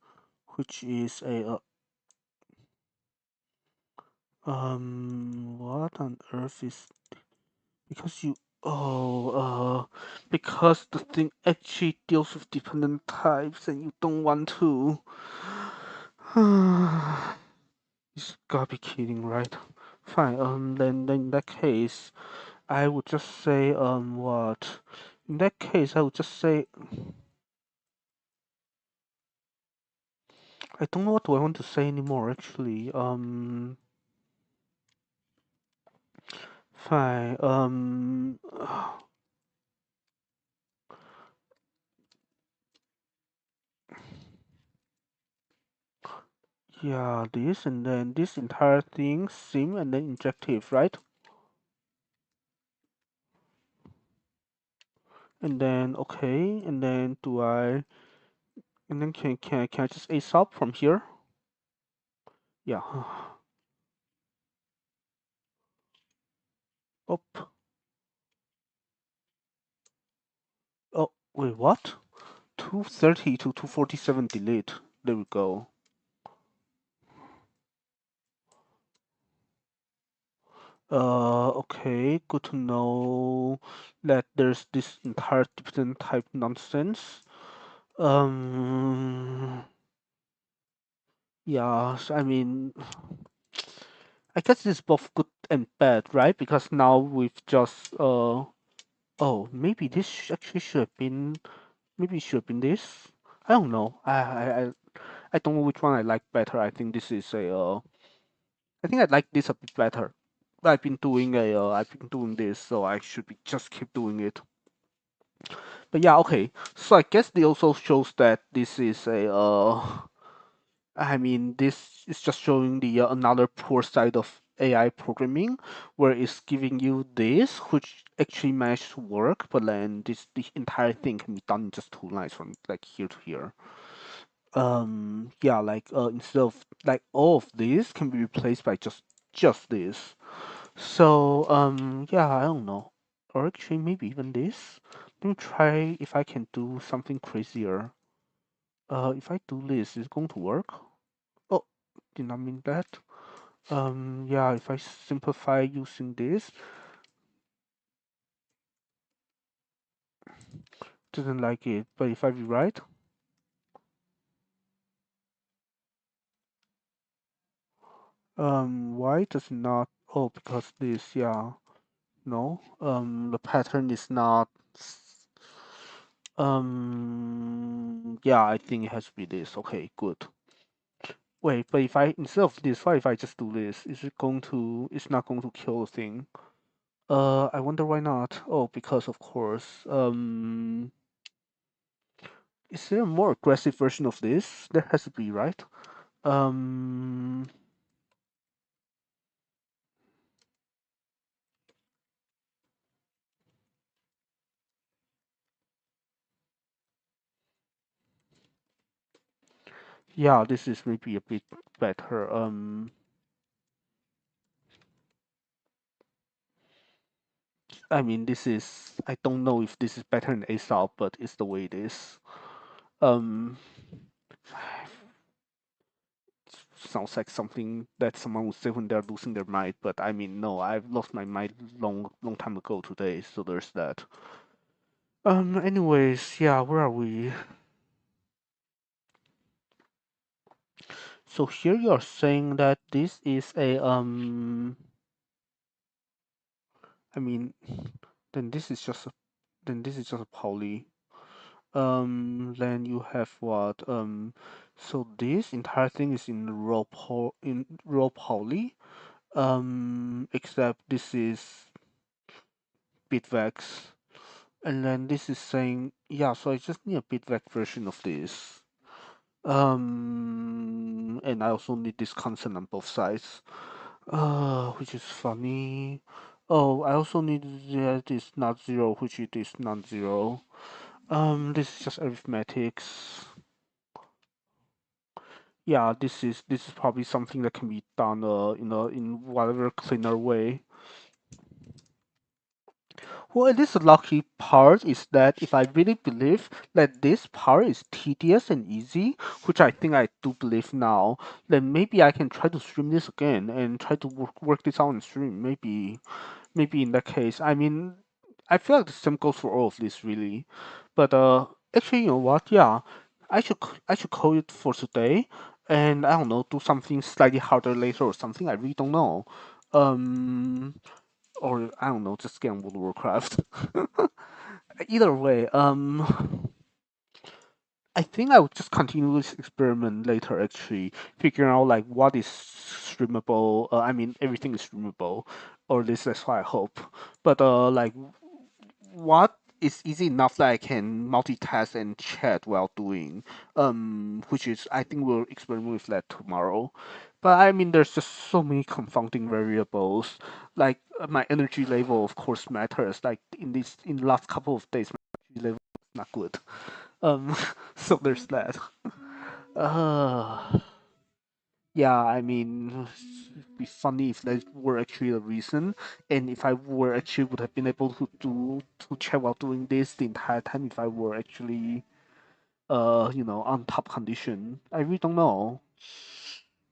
which is a what on earth is because you because the thing actually deals with dependent types and you don't want to. You gotta be kidding, right? Fine. Then in that case, I would just say what? In that case, I would just say I don't know what do I want to say anymore. Actually, fine. Yeah, this and then this entire thing, sim and then injective, right? And then okay, and then do I? And then can I just ASOP from here? Yeah. Up. Oh wait, what? 230 to 247 delete. There we go. Okay, good to know that there's this entire dependent type nonsense. Yeah, so I mean, I guess it's both good and bad, right? Because now we've just, oh, maybe this actually should have been, maybe it should have been this. I don't know. I don't know which one I like better. I think this is a, I think I like this a bit better. I've been doing this, so I should be just keep doing it. But yeah, okay. So I guess it also shows that this is a I mean, this is just showing the another poor side of AI programming, where it's giving you this, which actually managed to work, but then the entire thing can be done in just two lines from like here to here. Yeah, like instead of like all of this can be replaced by just this. So yeah, I don't know, or actually maybe even this. Let me try if I can do something crazier. If I do this, is it going to work? Oh, did not mean that. Yeah, if I simplify using this, didn't like it. But if I rewrite, why does it not? Oh, because this, yeah, no. The pattern is not. Yeah, I think it has to be this. Okay, good. Wait, but if I instead of this, what if I just do this? Is it going to? It's not going to kill the thing. I wonder why not. Oh, because of course. Is there a more aggressive version of this? There has to be, right? Um, yeah, this is maybe a bit better. I mean, this is, I don't know if this is better than ASAP, but it's the way it is. Um, sounds like something that someone would say when they're losing their mind, but I mean, no, I've lost my mind long time ago today, so there's that. Anyways, yeah, where are we? So here you're saying that this is a, I mean, then this is just a, then this is just a poly. Then you have what? So this entire thing is in raw poly. Except this is bitvex, and then this is saying, yeah. So I just need a bitvex version of this. And I also need this constant on both sides. Which is funny. Oh, I also need this not zero, which it is non-zero. This is just arithmetics. Yeah, this is probably something that can be done in whatever cleaner way. Well, it is the lucky part is that if I really believe that this part is tedious and easy, which I think I do believe now, then maybe I can try to stream this again and try to work this out on stream. Maybe in that case, I mean, I feel like the same goes for all of this really, but actually, you know what? Yeah, I should call it for today, and I don't know, do something slightly harder later or something. I really don't know. Um, or I don't know, just get on World of Warcraft. Either way, I think I would just continue this experiment later. Actually, figuring out like what is streamable. I mean, everything is streamable, or at least that's what I hope. But like what is easy enough that I can multitask and chat while doing, which is I think we'll experiment with that tomorrow. But I mean, there's just so many confounding variables. Like my energy level, of course, matters. Like in the last couple of days, my energy level is not good. Um, so there's that. Uh, yeah, I mean, it'd be funny if that were actually the reason, and if I were actually would have been able to chat while doing this the entire time if I were actually on top condition. I really don't know.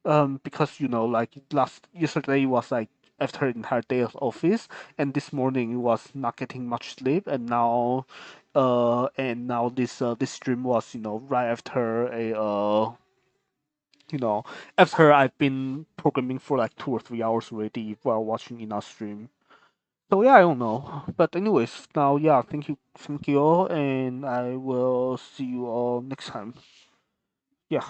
Because like last yesterday was like after an entire day of office, and this morning was not getting much sleep, and now this stream was right after you know, after I've been programming for like 2 or 3 hours already while watching in our stream. So yeah, I don't know. But anyways, now yeah, thank you all, and I will see you all next time. Yeah.